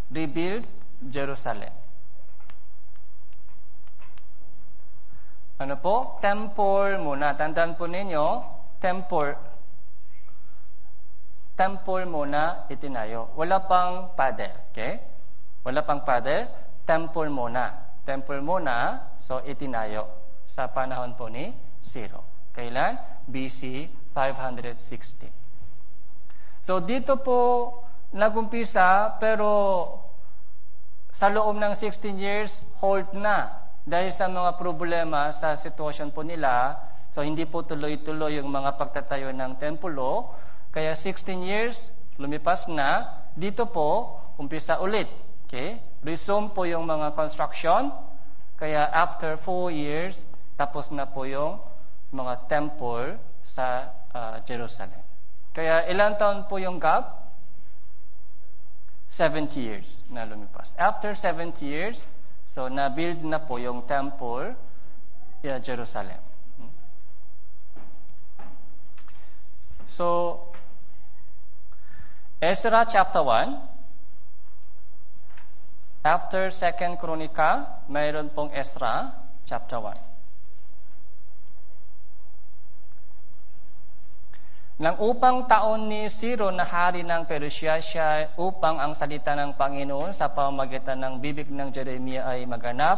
Rebuild Jerusalem. Ano po? Temple muna. Tandaan po ninyo, temple muna itinayo. Wala pang pader. Okay? Wala pang pader. Temple muna. So, itinayo. Sa panahon po ni Ciro. Kailan? BC 560. So, dito po nagumpisa, pero sa loob ng 16 years, halt na. Dahil sa mga problema sa sitwasyon po nila, so hindi po tuloy-tuloy yung mga pagtatayo ng templo. Kaya 16 years, lumipas na. Dito po, umpisa ulit. Okay? Resume po yung mga construction. Kaya after 4 years, tapos na po yung mga temple sa Jerusalem. Kaya ilang taon po yung gap? 70 years na lumipas. After 70 years, so na-build na po yung temple Jerusalem. So, Ezra chapter 1, after 2nd Chronica, mayroon pong Ezra chapter 1. Nang upang taon ni Ciro na hari ng Persia siya upang ang salita ng Panginoon sa pamamagitan ng bibig ng Jeremiah ay maganap,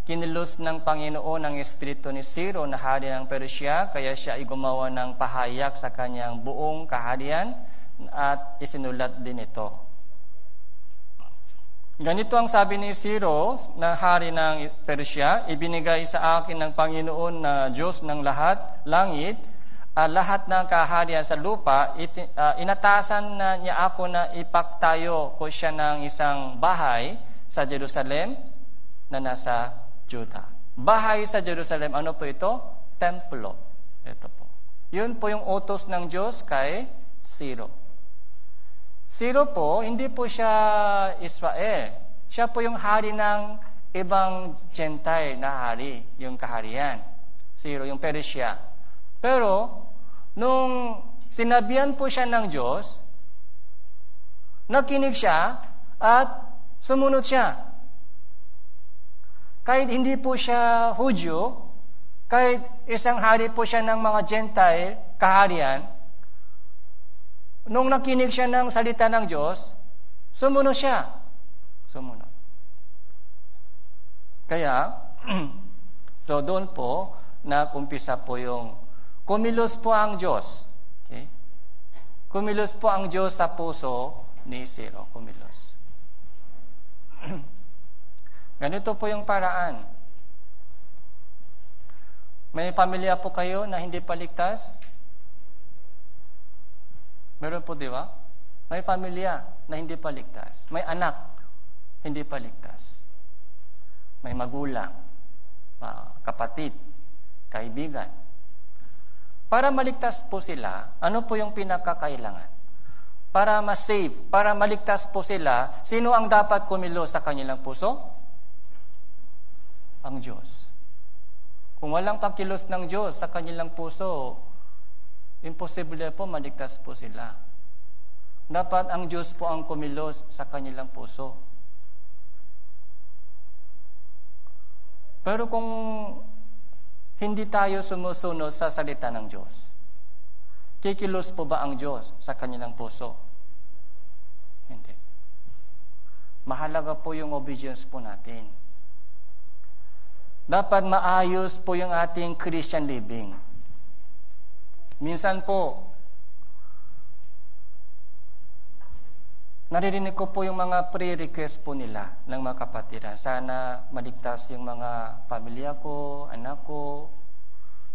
kinilos ng Panginoon ang espiritu ni Ciro na hari ng Persia, kaya siya ay gumawa ng pahayag sa kanyang buong kaharian at isinulat din ito. Ganito ang sabi ni Ciro na hari ng Persia, ibinigay sa akin ng Panginoon na Diyos ng lahat, langit, lahat ng kaharian sa lupa, inatasan na niya ako na ipaktayo ko siya ng isang bahay sa Jerusalem na nasa Juda. Bahay sa Jerusalem, ano po ito? Templo. Ito po. Yun po yung utos ng Diyos kay Ciro. Ciro po, hindi po siya Israel. Siya po yung hari ng ibang Gentile na hari, yung kaharian. Ciro, yung Persia. Pero, nung sinabihan po siya ng Diyos, nakinig siya at sumunod siya. Kahit hindi po siya Hudyo, kahit isang hari po siya ng mga Gentile, kaharian, nung nakinig siya ng salita ng Diyos, sumunod siya. Sumunod. Kaya, so doon po, nakumpisa po yung kumilos po ang Diyos. Okay? Kumilos po ang Diyos sa puso ni Ciro. Kumilos. Ganito po yung paraan. May pamilya po kayo na hindi paligtas? Meron po, di ba? May pamilya na hindi paligtas. May anak, hindi paligtas. May magulang, kapatid, kaibigan. Para maligtas po sila, ano po yung pinakakailangan? Para ma-save, para maligtas po sila, sino ang dapat kumilos sa kanilang puso? Ang Diyos. Kung walang pagkilos ng Diyos sa kanilang puso, imposible po maligtas po sila. Dapat ang Diyos po ang kumilos sa kanilang puso. Pero kung hindi tayo sumusunod sa salita ng Diyos, kikilos po ba ang Diyos sa kanilang puso? Hindi. Mahalaga po yung obedience po natin. Dapat maayos po yung ating Christian living. Minsan po, naririnig ko po yung mga prayer request po nila ng mga kapatiran. Sana maligtas yung mga pamilya ko, anak ko.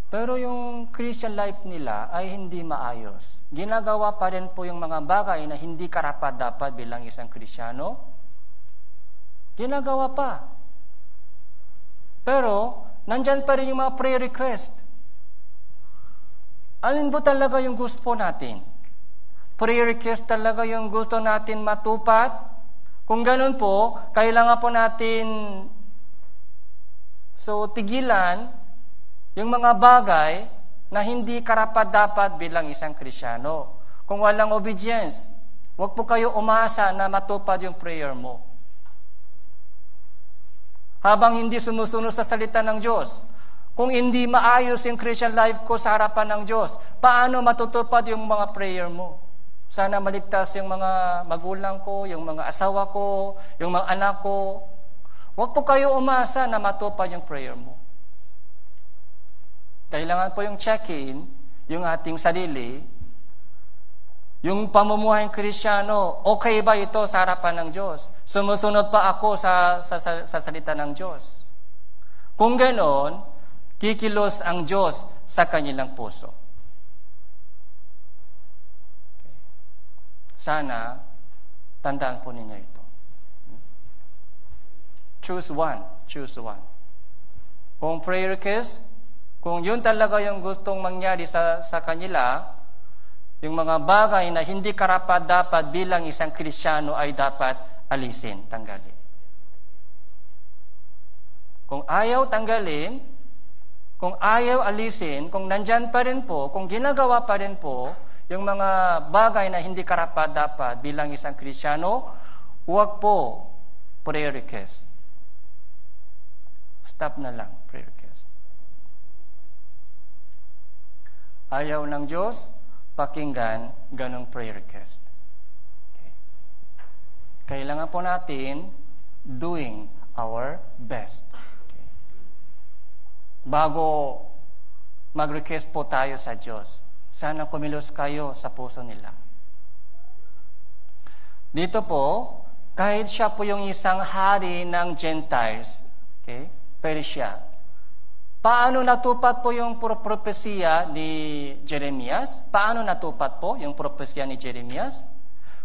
Pero yung Christian life nila ay hindi maayos. Ginagawa pa rin po yung mga bagay na hindi karapat-dapat bilang isang Kristiyano. Ginagawa pa. Pero, nandyan pa rin yung mga prayer request. Alin po talaga yung gusto po natin? Prayer request talaga yung gusto natin matupad? Kung ganun po, kailangan po natin tigilan yung mga bagay na hindi karapat-dapat bilang isang Kristiyano. Kung walang obedience, huwag po kayo umasa na matupad yung prayer mo. Habang hindi sumusunod sa salita ng Diyos, kung hindi maayos yung Christian life ko sa harapan ng Diyos, paano matutupad yung mga prayer mo? Sana maligtas yung mga magulang ko, yung mga asawa ko, yung mga anak ko. Huwag po kayo umasa na matupad yung prayer mo. Kailangan po yung check-in, yung ating sarili, yung pamumuhay Kristiyano, okay ba ito sa harapan ng Diyos? Sumusunod pa ako sa salita ng Diyos? Kung ganoon, kikilos ang Diyos sa kanilang puso. Sana, tandaan po ninyo ito. Choose one. Choose one. Kung prayer request, kung yun talaga yung gustong mangyari sa kanila, yung mga bagay na hindi karapat-dapat bilang isang Kristiyano ay dapat alisin, tanggalin. Kung ayaw tanggalin, kung ayaw alisin, kung nandyan pa rin po, kung ginagawa pa rin po, yung mga bagay na hindi karapat-dapat bilang isang Kristiyano, huwag po prayer request. Stop na lang, prayer request. Ayaw ng Diyos, pakinggan ganong prayer request. Okay. Kailangan po natin doing our best. Okay. Bago mag-request po tayo sa Diyos, sana kumilos kayo sa puso nila. Dito po, kahit siya po yung isang hari ng Gentiles, okay, Persia, paano natupad po yung propesya ni Jeremias? Paano natupad po yung propesya ni Jeremias?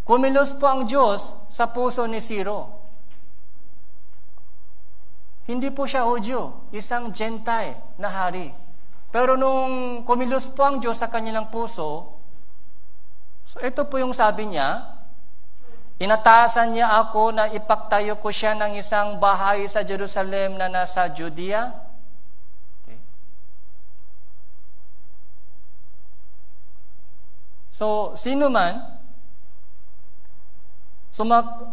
Kumilos po ang Diyos sa puso ni Ciro. Hindi po siya Hudyo, isang Gentile na hari. Pero nung kumilos po ang Diyos sa kanilang puso, so ito po yung sabi niya, inatasan niya ako na ipagtayo ko siya ng isang bahay sa Jerusalem na nasa Judea. Okay. So, sino man,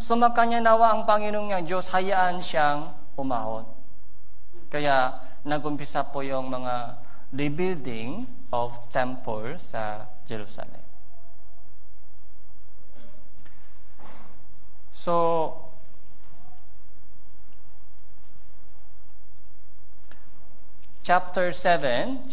sumakanya nawa ang Panginoong niyang Diyos, hayaan siyang umahon. Kaya, nagumpisa po yung mga rebuilding of temple sa Jerusalem. So, chapter 7,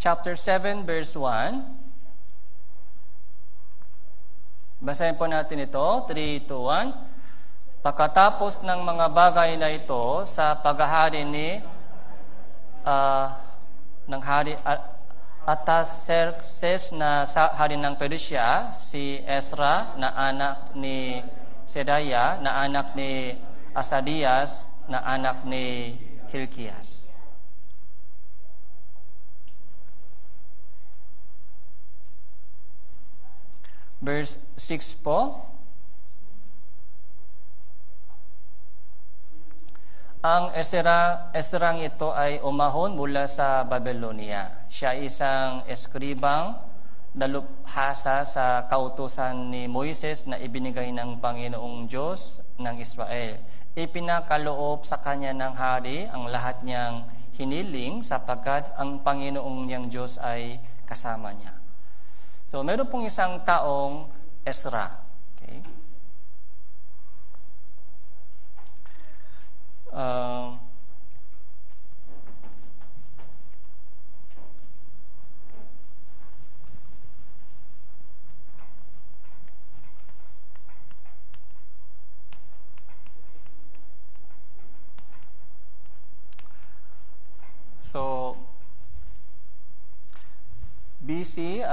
Chapter 7, verse 1. Basahin po natin ito. 3, 2, 1. Pagkatapos ng mga bagay na ito sa paghahari ng hari Artaxerxes na hari ng Persia, si Ezra na anak ni Seraya, na anak ni Asadias, na anak ni Hilkias. Verse 6 po. Ang Ezrang ito ay umahon mula sa Babylonia. Siya isang eskribang dalubhasa sa kautusan ni Moises na ibinigay ng Panginoong Diyos ng Israel. Ipinakaloob sa kanya ng hari ang lahat niyang hiniling sapagkat ang Panginoong niyang Diyos ay kasama niya. So, meron pong isang taong Ezra. Okay? So, BC,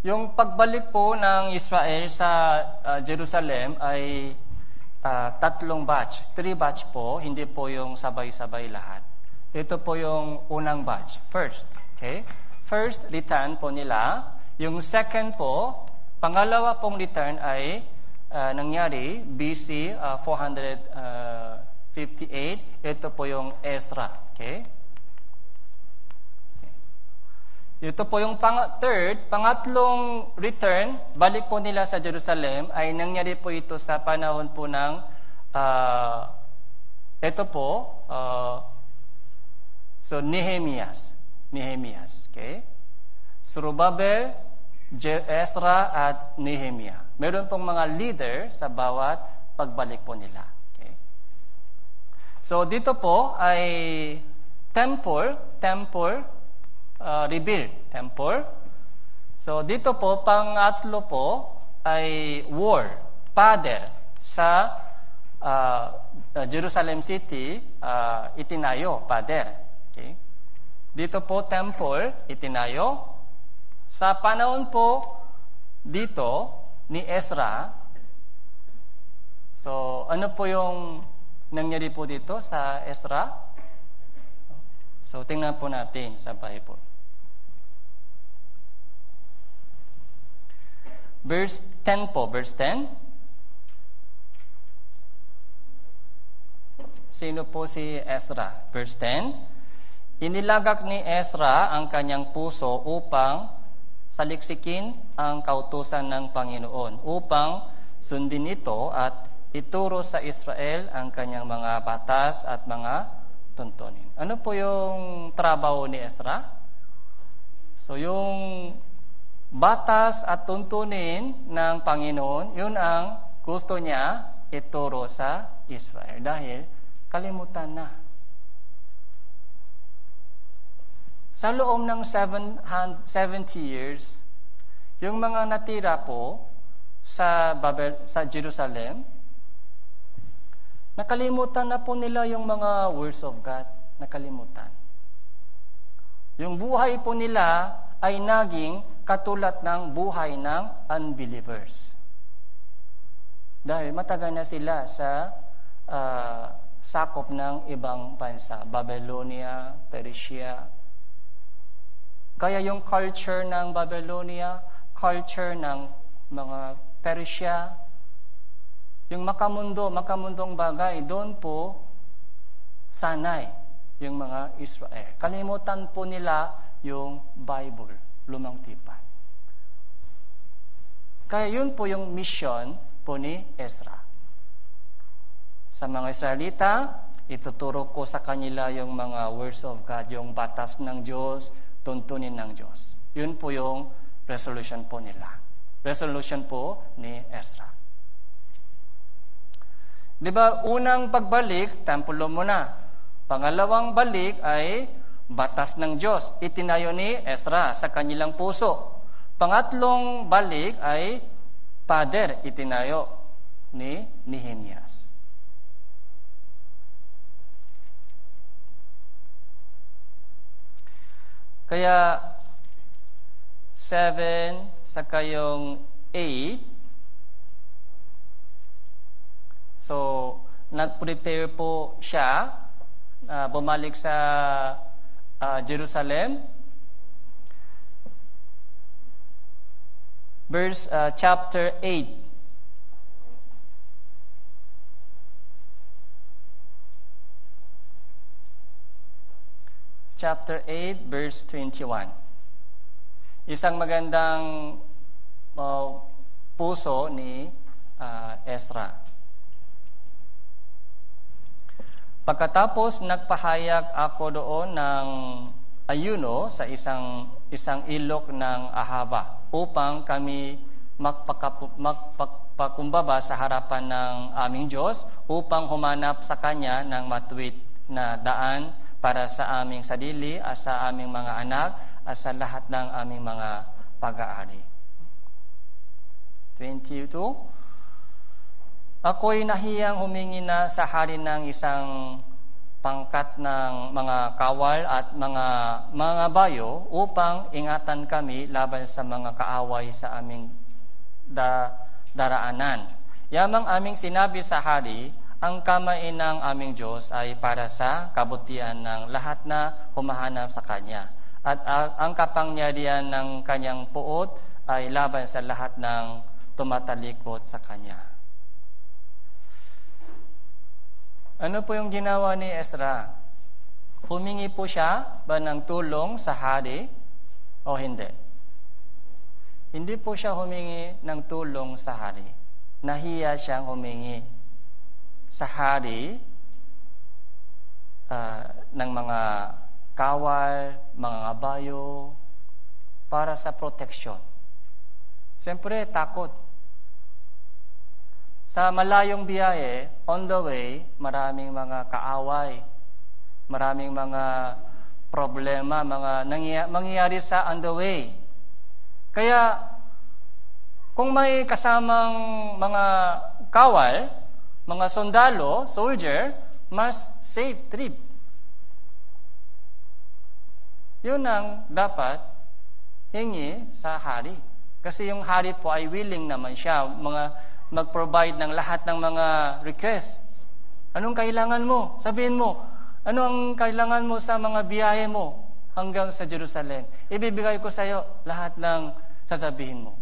yung pagbalik po ng Israel sa Jerusalem ay 3 batch. 3 batch po, hindi po yung sabay-sabay lahat. Ito po yung unang batch. First, okay? First return po nila. Yung second po, pangalawa pong return ay nangyari BC 458. Ito po yung Ezra. Okay? Ito po yung pangatlong return, balik po nila sa Jerusalem, ay nangyari po ito sa panahon po ng, ito po, so Nehemias. Okay? Zerubbabel, Ezra, at Nehemiah. Meron pong mga leader sa bawat pagbalik po nila. Okay? So dito po ay temple, rebuild temple. So dito po, pangatlo po ay war, father, sa Jerusalem City, itinayo, father. Okay? Dito po, temple, itinayo. Sa panahon po dito ni Ezra, so ano po yung nangyari po dito sa Ezra? So tingnan po natin sa Bible. Verse 10 po, verse 10. Sino po si Ezra? Verse 10. Inilagak ni Ezra ang kanyang puso upang saliksikin ang kautusan ng Panginoon, upang sundin ito at ituro sa Israel ang kanyang mga batas at mga tuntunin. Ano po yung trabaho ni Ezra? So yung batas at tuntunin ng Panginoon, yun ang gusto niya ituro sa Israel. Dahil kalimutan na. Sa loob ng 70 years, yung mga natira po sa Jerusalem, nakalimutan na po nila yung mga words of God. Nakalimutan. Yung buhay po nila ay naging katulad ng buhay ng unbelievers. Dahil matagal na sila sa sakop ng ibang bansa, Babylonia, Persia. Kaya yung culture ng Babylonia, culture ng mga Persia, yung makamundong bagay, doon po sanay yung mga Israel. Kalimutan po nila yung Bible, lumang tipan. Kaya yun po yung mission po ni Ezra. Sa mga Israelita, ituturo ko sa kanila yung mga words of God, yung batas ng Diyos, tuntunin ng Diyos. Yun po yung resolution po nila. Resolution po ni Ezra. Diba, unang pagbalik, templo muna. Pangalawang balik ay batas ng Diyos. Itinayo ni Ezra sa kanilang puso. Pangatlong balik ay pader, itinayo ni Nehemias. Kaya 7 saka yung 8. So, nag-prepare po siya bumalik sa Jerusalem. Verse chapter 8. Chapter 8, verse 21. Isang magandang puso ni Ezra. Pagkatapos nagpahayag ako doon ng ayuno sa isang ilog ng Ahava upang kami magpakumbaba sa harapan ng aming Diyos upang humanap sa Kanya ng matuwid na daan para sa aming sarili at sa aming mga anak at sa lahat ng aming mga pag-aari. 22. Ako'y nahiyang humingi na sa hari ng isang pangkat ng mga kawal at mga bayo upang ingatan kami laban sa mga kaaway sa aming daraanan. Yamang aming sinabi sa hari, ang kamay ng aming Diyos ay para sa kabutihan ng lahat na humahanap sa Kanya. At ang kapangyarihan ng Kanyang puot ay laban sa lahat ng tumatalikod sa Kanya. Ano po yung ginawa ni Ezra? Humingi po siya ba ng tulong sa hari o hindi? Hindi po siya humingi ng tulong sa hari. Nahiya siyang humingi sa hari ng mga kawal, mga ngabayo, para sa proteksyon. Siyempre, takot. Sa malayong biyahe, on the way, maraming mga kaaway, maraming mga problema, mga mangyayari sa on the way. Kaya, kung may kasamang mga kawal, mga sundalo, soldier, mas safe trip. Yun ang dapat hingi sa hari. Kasi yung hari po ay willing naman siya mag-provide ng lahat ng mga request. Anong kailangan mo? Sabihin mo, ano ang kailangan mo sa mga biyahe mo hanggang sa Jerusalem? Ibibigay ko sa iyo lahat ng sasabihin mo.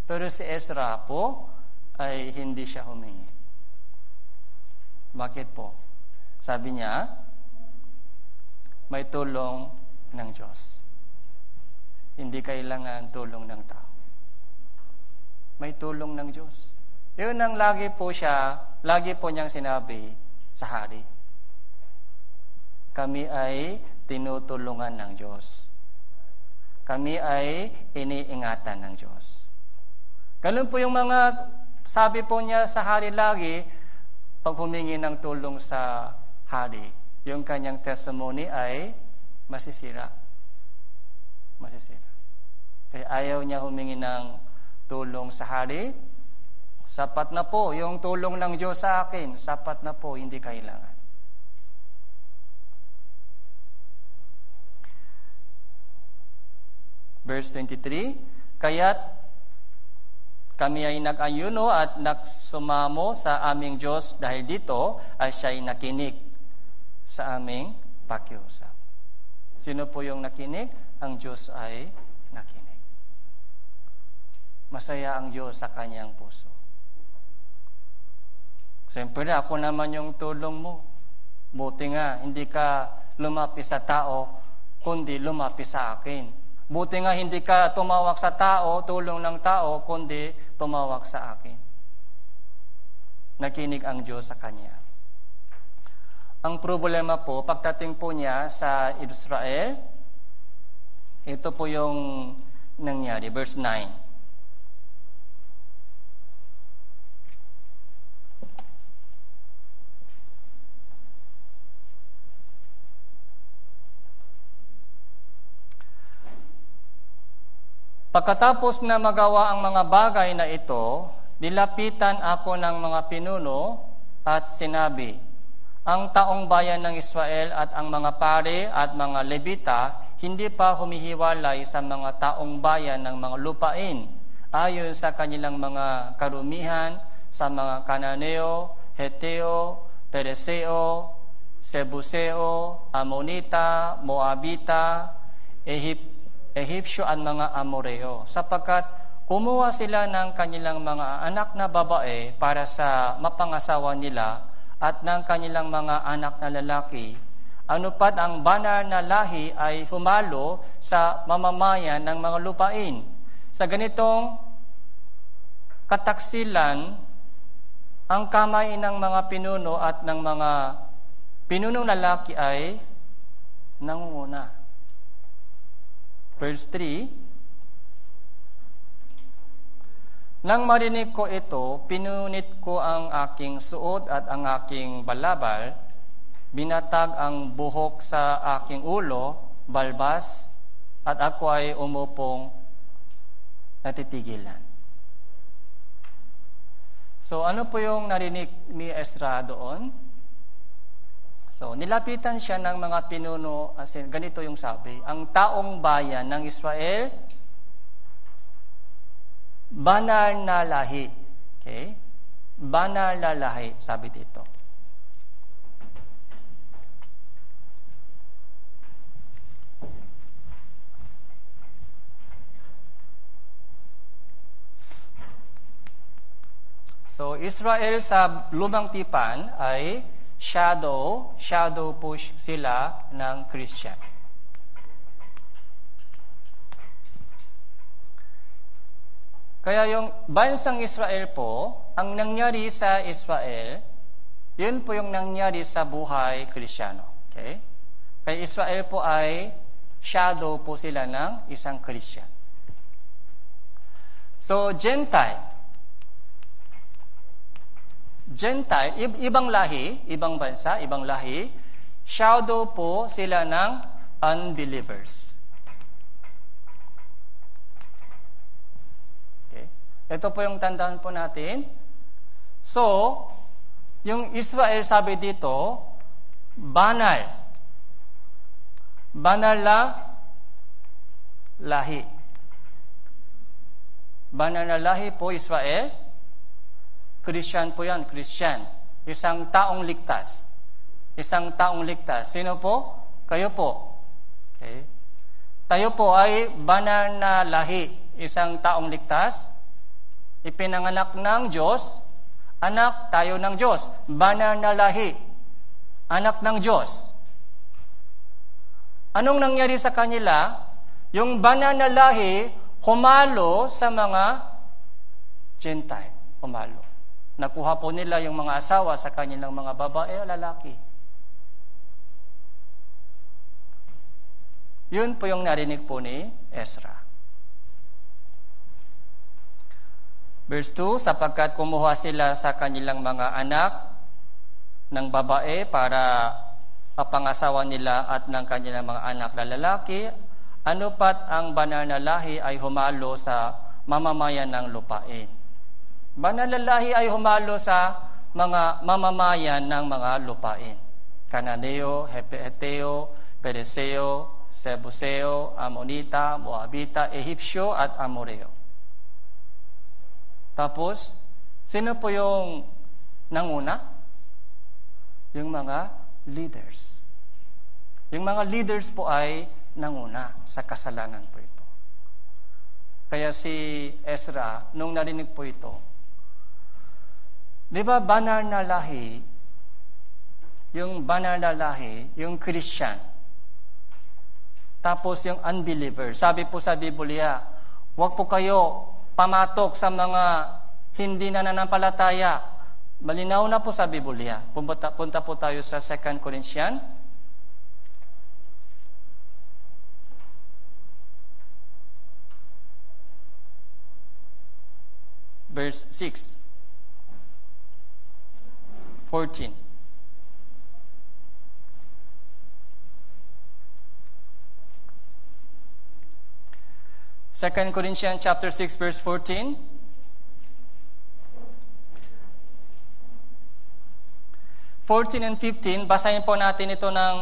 Pero si Ezra po ay hindi siya humingi. Bakit po? Sabi niya, may tulong ng Diyos. Hindi kailangan tulong ng tao. May tulong ng Diyos. Yun ang lagi po niyang sinabi sa hari. Kami ay tinutulungan ng Diyos. Kami ay iniingatan ng Diyos. Ganun po yung mga sabi po niya sa hari lagi, pag humingi ng tulong sa hari, yung kanyang testimony ay masisira. Masisira. Kaya ayaw niya humingi ng tulong sa hari. Sapat na po yung tulong ng Diyos sa akin. Sapat na po, hindi kailangan. Verse 23, kaya't kami ay nag-ayuno at nagsumamo sa aming Diyos dahil dito ay siya'y nakinig sa aming pakiusap. Sino po yung nakinig? Ang Diyos ay nakinig. Masaya ang Diyos sa kanyang puso. Siyempre, ako naman yung tulong mo. Buti nga, hindi ka lumapis sa tao, kundi lumapis sa akin. Buti nga hindi ka tumawag sa tao, tulong ng tao, kundi tumawag sa akin. Nakinig ang Diyos sa kanya. Ang problema po, pagdating po niya sa Israel, ito po yung nangyari. Verse 9. Pagkatapos na magawa ang mga bagay na ito, nilapitan ako ng mga pinuno at sinabi, ang taong bayan ng Israel at ang mga pare at mga Levita hindi pa humihiwalay sa mga taong bayan ng mga lupain ayon sa kanilang mga karumihan sa mga Kananeo, Heteo, Pereseo, Sebuseo, Amonita, Moabita, Ehipsyo at mga Amoreo, sapagkat kumuha sila ng kanilang mga anak na babae para sa mapangasawa nila at ng kanilang mga anak na lalaki. Anupat ang banal na lahi ay humalo sa mamamayan ng mga lupain. Sa ganitong kataksilan, ang kamay ng mga pinuno at ng mga pinunong lalaki ay nangunguna. Verse 3, nang marinig ko ito, pinunit ko ang aking suot at ang aking balabal, binatag ang buhok sa aking ulo, balbas, at ako ay umupong natitigilan. So, ano po yung narinig ni Ezra doon? So, nilapitan siya ng mga pinuno, as in, ganito yung sabi, ang taong bayan ng Israel, banal na lahi. Okay? Banal na lahi, sabi dito. So, Israel sa lumang tipan ay shadow po sila ng Christian. Kaya yung bansang Israel po, ang nangyari sa Israel, yun po yung nangyari sa buhay Kristiyano. Okay? Kaya Israel po ay shadow po sila ng isang Christian. So, Gentile, ibang lahi, ibang bansa, ibang lahi, shadow po sila ng unbelievers. Ito po yung tandaan po natin. So, yung Israel sabi dito, banal. Banal na lahi. Banal na lahi po Israel. Christian po yan, Christian. Isang taong ligtas. Isang taong ligtas. Sino po? Kayo po. Okay. Tayo po ay banal na lahi. Isang taong ligtas. Ipinanganak ng Diyos. Anak tayo ng Diyos. Banal na lahi. Anak ng Diyos. Anong nangyari sa kanila? Yung banal na lahi, humalo sa mga Gentile. Humalo. Nakuha po nila yung mga asawa sa kanilang mga babae o lalaki. Yun po yung narinig po ni Ezra. Verse 2, sapagkat kumuha sila sa kanilang mga anak ng babae para papangasawa nila at ng kanilang mga anak na lalaki, ano pat ang banal na lahi ay humalo sa mamamayan ng lupain. Banal na lahi ay humalo sa mga mamamayan ng mga lupain. Cananeo, Heteo, Pereseo, Sebuseo, Amonita, Moabita, Ehipsyo at Amoreo. Tapos, sino po yung nanguna? Yung mga leaders. Yung mga leaders po ay nanguna sa kasalanan po ito. Kaya si Ezra, nung narinig po ito, di ba banal na lahi, yung banal na lahi, yung Christian, tapos yung unbeliever. Sabi po sa Biblia, huwag po kayo pamatok sa mga hindi nananampalataya. Malinaw na po sa Biblia. Punta po tayo sa 2 Corinthians. Verse 6. 14. Second Corinthians chapter 6 verse 14. And 15, basahin po natin ito ng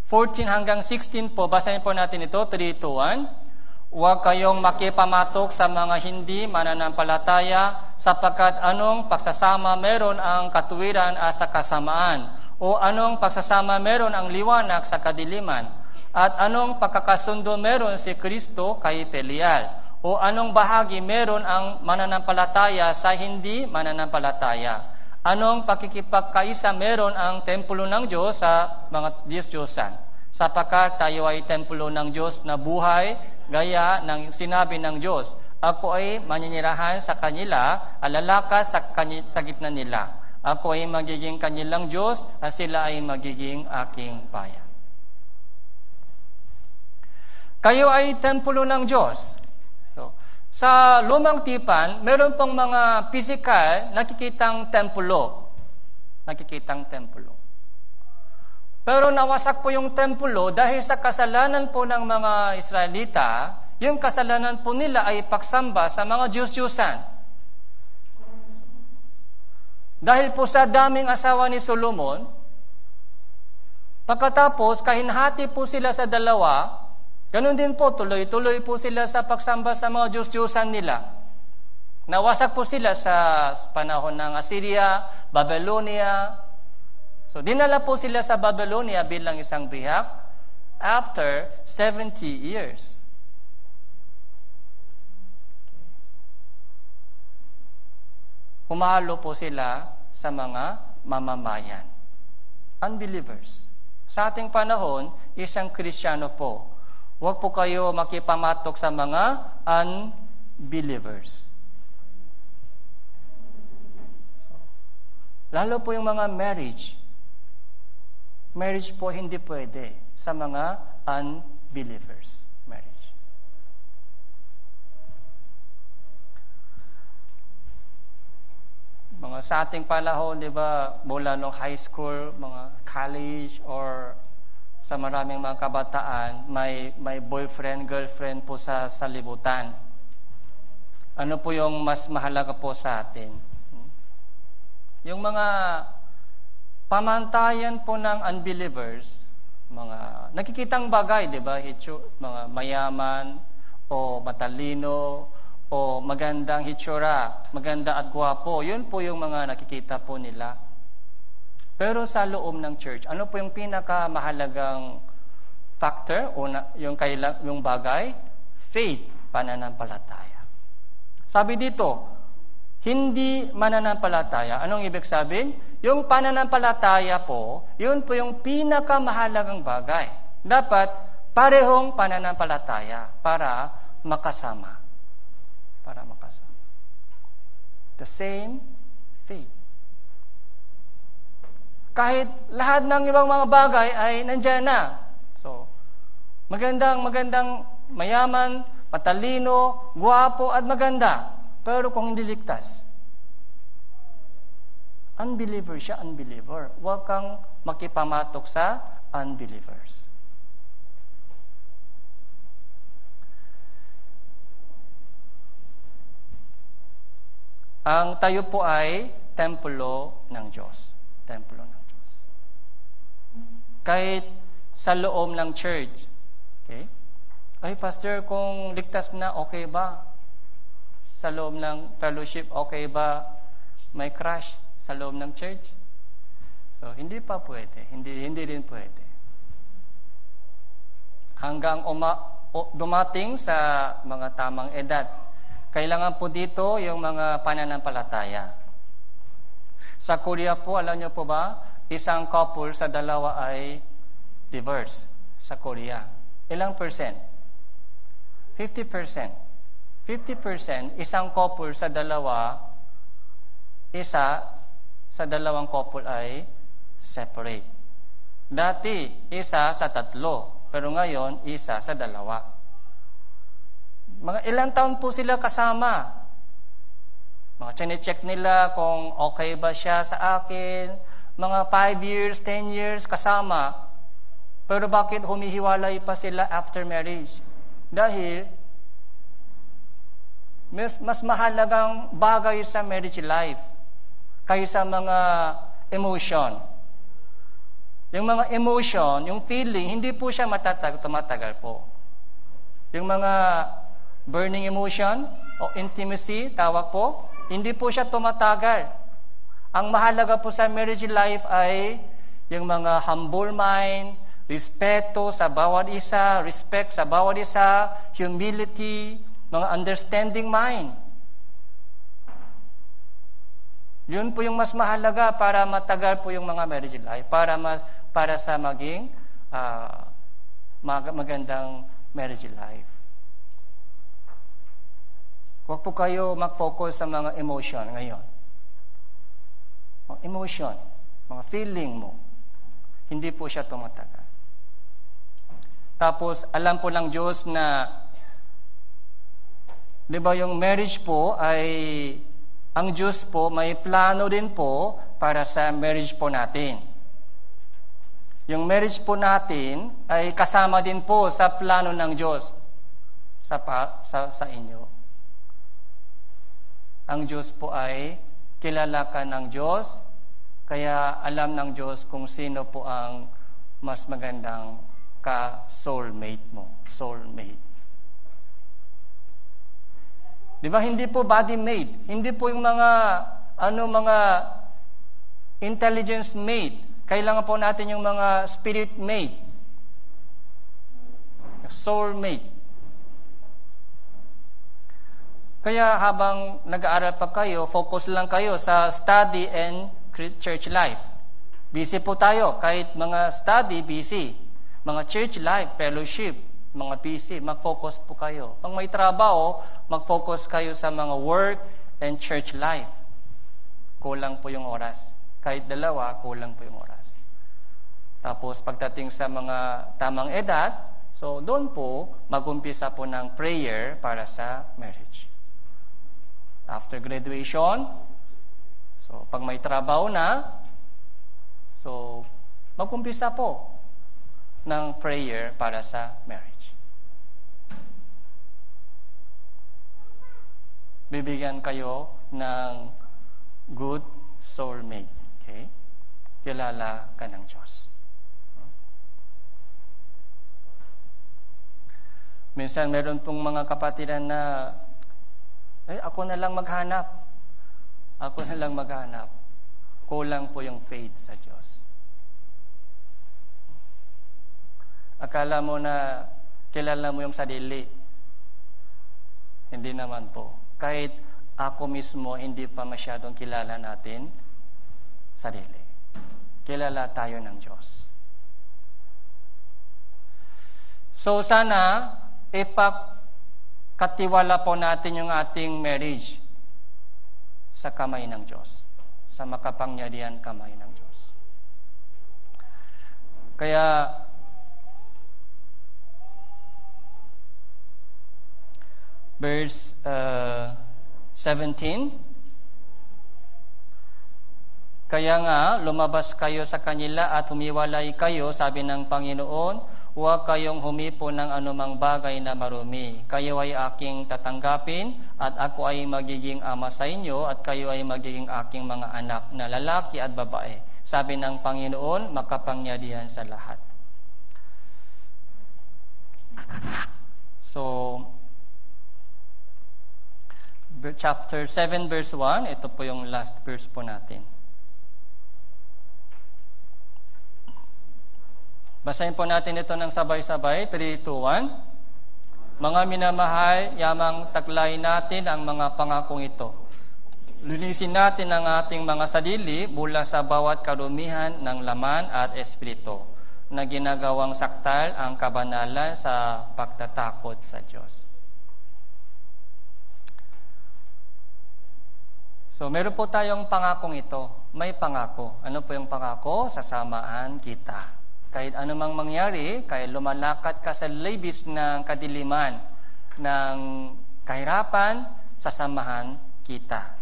14 hanggang 16 po, basahin po natin ito, 3, 2, 1. Huwag kayong makipamatok sa mga hindi mananampalataya, sapagkat anong pagsasama meron ang katuwiran at sa kasamaan, o anong pagsasama meron ang liwanag sa kadiliman, at anong pagkakasundo meron si Kristo kay Belial, o anong bahagi meron ang mananampalataya sa hindi mananampalataya. Anong pakikipagkaisa meron ang templo ng Diyos sa mga Diyos-Diyosan? Sapagkat tayo ay templo ng Diyos na buhay, gaya ng sinabi ng Diyos, ako ay maninirahan sa kanila, alalakas sa gitna nila. Ako ay magiging kanilang Diyos, at sila ay magiging aking bayan. Kayo ay templo ng Diyos. Sa lumang tipan, meron pong mga physical nakikitang templo. Pero nawasak po yung templo dahil sa kasalanan po ng mga Israelita, yung kasalanan po nila ay pagsamba sa mga Diyos-Diyosan. Dahil po sa daming asawa ni Solomon, pagkatapos kahinhati po sila sa dalawa, ganun din po, tuloy-tuloy po sila sa pagsamba sa mga Diyos-Diyosan nila. Nawasak po sila sa panahon ng Assyria, Babylonia. So, dinala po sila sa Babylonia bilang isang bihak after 70 years. Humalo po sila sa mga mamamayan. Unbelievers. Sa ating panahon, isang Kristiyano po. Huwag po kayo makipamatok sa mga unbelievers. Lalo po yung mga marriage. Marriage po hindi pwede sa mga unbelievers. Marriage. Mga sa ating panahon, di ba, mula nung high school, mga college, or sa maraming mga kabataan, may boyfriend, girlfriend po sa libutan. Ano po yung mas mahalaga po sa atin? Yung mga pamantayan po ng unbelievers, mga nakikitang bagay, di ba? Mga mayaman, o matalino, o magandang hitsura, maganda at gwapo. Yun po yung mga nakikita po nila. Pero sa loob ng church, ano po yung pinakamahalagang factor o yung bagay? Faith, pananampalataya. Sabi dito, hindi mananampalataya. Anong ibig sabihin? Yung pananampalataya po, yun po yung pinakamahalagang bagay. Dapat parehong pananampalataya para makasama. Para makasama. The same faith. Kahit lahat ng ibang mga bagay ay nandyan na. So, magandang, mayaman, matalino, guwapo at maganda. Pero kung hindi ligtas, unbeliever siya, unbeliever. Huwag kang makipamatok sa unbelievers. Ang tayo po ay templo ng Diyos. Templo ng Diyos. Kahit sa loob ng church. Okay? Ay, pastor, kung ligtas na, okay ba? Sa loob ng fellowship, okay ba? May crush sa loob ng church? So, hindi pa pwede. Hindi rin pwede. Hanggang dumating sa mga tamang edad. Kailangan po dito yung mga pananampalataya. Sa Korea po, alam niyo po ba, isang couple sa dalawa ay divorce sa Korea. Ilang percent? 50%. 50%, isang couple sa dalawa, isa sa dalawang couple ay separate. Dati, isa sa tatlo. Pero ngayon, isa sa dalawa. Mga ilang taon po sila kasama. Mga chine-check nila kung okay ba siya sa akin. Mga 5 years, 10 years kasama. Pero bakit humihiwalay pa sila after marriage? Dahil mas mahalagang bagay sa marriage life kaysa mga emotion. Yung mga emotion, yung feeling, hindi po siya tumatagal po. Yung mga burning emotion o intimacy, tawag po, hindi po siya tumatagal. Ang mahalaga po sa marriage life ay yung mga humble mind, respeto sa bawat isa, respect sa bawat isa, humility, mga understanding mind. Yun po yung mas mahalaga para matagal po yung mga marriage life, para sa maging magandang marriage life. Huwag po kayo mag-focus sa mga emotion ngayon. Mga emotion, mga feeling mo, hindi po siya tumatagal. Tapos, alam po ng Diyos na, di ba yung marriage po ay, ang Diyos po may plano din po para sa marriage po natin. Yung marriage po natin ay kasama din po sa plano ng Diyos sa inyo. Ang Diyos po ay kilala ka ng Diyos, kaya alam ng Diyos kung sino po ang mas magandang ka-soulmate mo. Soulmate. Di ba, hindi po body mate. Hindi po yung mga intelligence mate. Kailangan po natin yung mga spirit mate. Soulmate. Kaya habang nag-aaral pa kayo, focus lang kayo sa study and church life. Busy po tayo. Kahit mga study, busy. Mga church life, fellowship, mga busy. Mag-focus po kayo. Pag may trabaho, mag-focus kayo sa mga work and church life. Kulang po yung oras. Kahit dalawa, kulang po yung oras. Tapos pagdating sa mga tamang edad, so doon po, mag-umpisa po ng prayer para sa marriage. After graduation, so pag may trabaho na, so mag-umpisa po ng prayer para sa marriage. bibigyan kayo ng good soulmate. Okay? Kilala ka ng Diyos. Minsan meron pong mga kapatiran na, ako na lang maghanap. Ako na lang maghanap. Kulang po yung faith sa Diyos. Akala mo na kilala mo yung sarili. Hindi naman po. Kahit ako mismo, hindi pa masyadong kilala natin sarili. Kilala tayo ng Diyos. So sana, ipagkatiwala po natin yung ating marriage sa kamay ng Diyos. Sa makapangyarihan kamay ng Diyos. Kaya, verse 17, kaya nga, lumabas kayo sa kanila at humiwalay kayo, sabi ng Panginoon, huwag kayong humipo ng anumang bagay na marumi. Kayo ay aking tatanggapin at ako ay magiging ama sa inyo at kayo ay magiging aking mga anak na lalaki at babae. Sabi ng Panginoon, makapangyarihan sa lahat. So, chapter 7 verse 1, ito po yung last verse po natin. Basahin po natin ito ng sabay-sabay. 3, 2, 1. Mga minamahal, yamang taklayin natin ang mga pangakong ito. Linisin natin ang ating mga sarili mula sa bawat karumihan ng laman at espiritu na ginagawang saktal ang kabanalan sa pagtatakot sa Diyos. So, meron po tayong pangakong ito. May pangako. Ano po yung pangako? Sasamaan kita. Kahit anumang mangyari, kahit lumalakad ka sa libis ng kadiliman, ng kahirapan, sasamahan kita.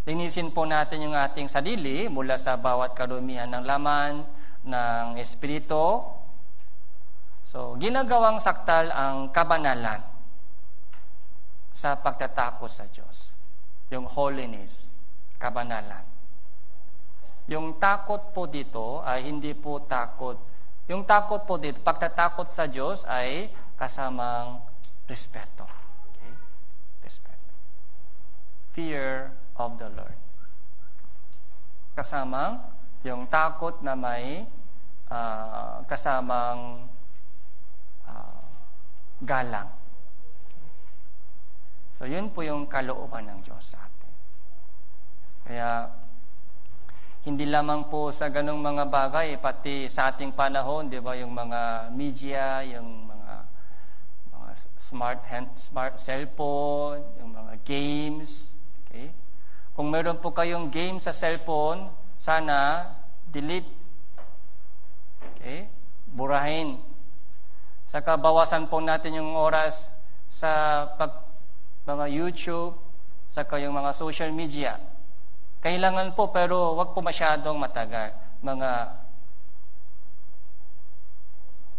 Linisin po natin yung ating sarili mula sa bawat karumihan ng laman, ng espiritu. So, ginagawang saktal ang kabanalan sa pagtatakot sa Diyos. Yung holiness, kabanalan. Yung takot po dito ay hindi po takot. Yung takot po dito, pagtatakot sa Diyos ay kasamang respeto. Okay? Respeto. Fear of the Lord. Kasamang yung takot na may kasamang galang. So, yun po yung kalooban ng Diyos sa atin. Kaya, hindi lamang po sa ganong mga bagay, pati sa ating panahon, di ba, yung mga media, yung mga smart cellphone, yung mga games. Okay? Kung meron po kayong game sa cellphone, sana delete. Okay? Burahin. Saka bawasan po natin yung oras sa mga YouTube, saka yung mga social media. Kailangan po, pero wag po masyadong matagal. Mga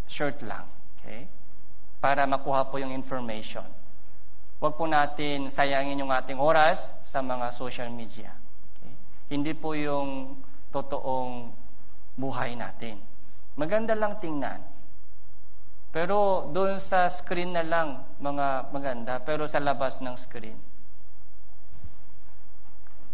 short lang. Okay? Para makuha po yung information. Wag po natin sayangin yung ating oras sa mga social media. Okay? Hindi po yung totoong buhay natin. Maganda lang tingnan. Pero doon sa screen na lang, mga maganda. Pero sa labas ng screen.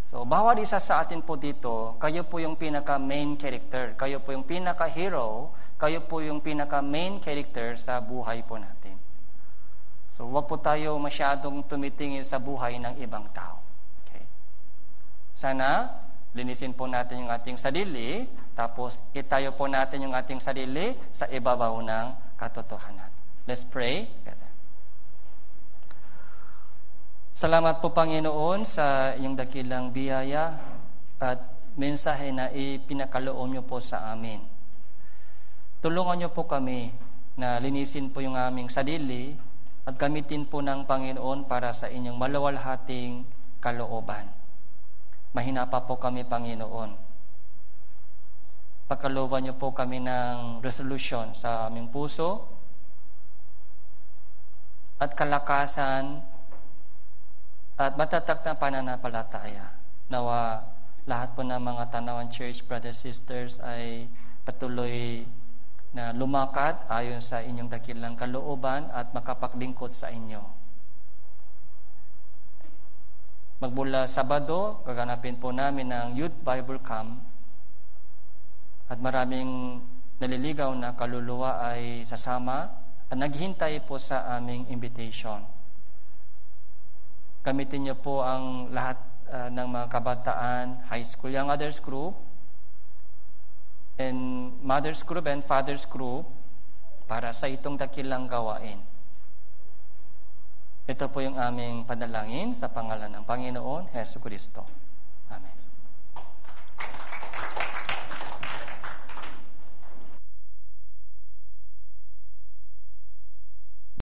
So, bawat isa sa atin po dito, kayo po yung pinaka-main character. Kayo po yung pinaka-hero. Kayo po yung pinaka-main character sa buhay po natin. So, wag po tayo masyadong tumitingin sa buhay ng ibang tao. Okay? Sana, linisin po natin yung ating sarili, tapos itayo po natin yung ating sarili sa ibabaw ng katotohanan. Let's pray together. Salamat po, Panginoon, sa iyong dakilang biyaya at mensahe na ipinakaloob niyo po sa amin. Tulungan niyo po kami na linisin po yung aming sarili at gamitin po ng Panginoon para sa inyong maluwalhating kalooban. Mahina pa po kami, Panginoon. Pagkalooban niyo po kami ng resolution sa aming puso at kalakasan at matatag na pananampalataya. Nawa lahat po ng mga Tanawan Church brothers sisters ay patuloy na lumakad ayon sa inyong dakilang kalooban at makapaglingkod sa inyo. Magmula Sabado, gaganapin po namin ang Youth Bible Camp at maraming naliligaw na kaluluwa ay sasama at naghihintay po sa aming invitation. Gamitin niyo po ang lahat ng mga kabataan, high school young others group, and mother's group and father's group para sa itong dakilang gawain. Ito po yung aming panalangin sa pangalan ng Panginoon Hesus Kristo.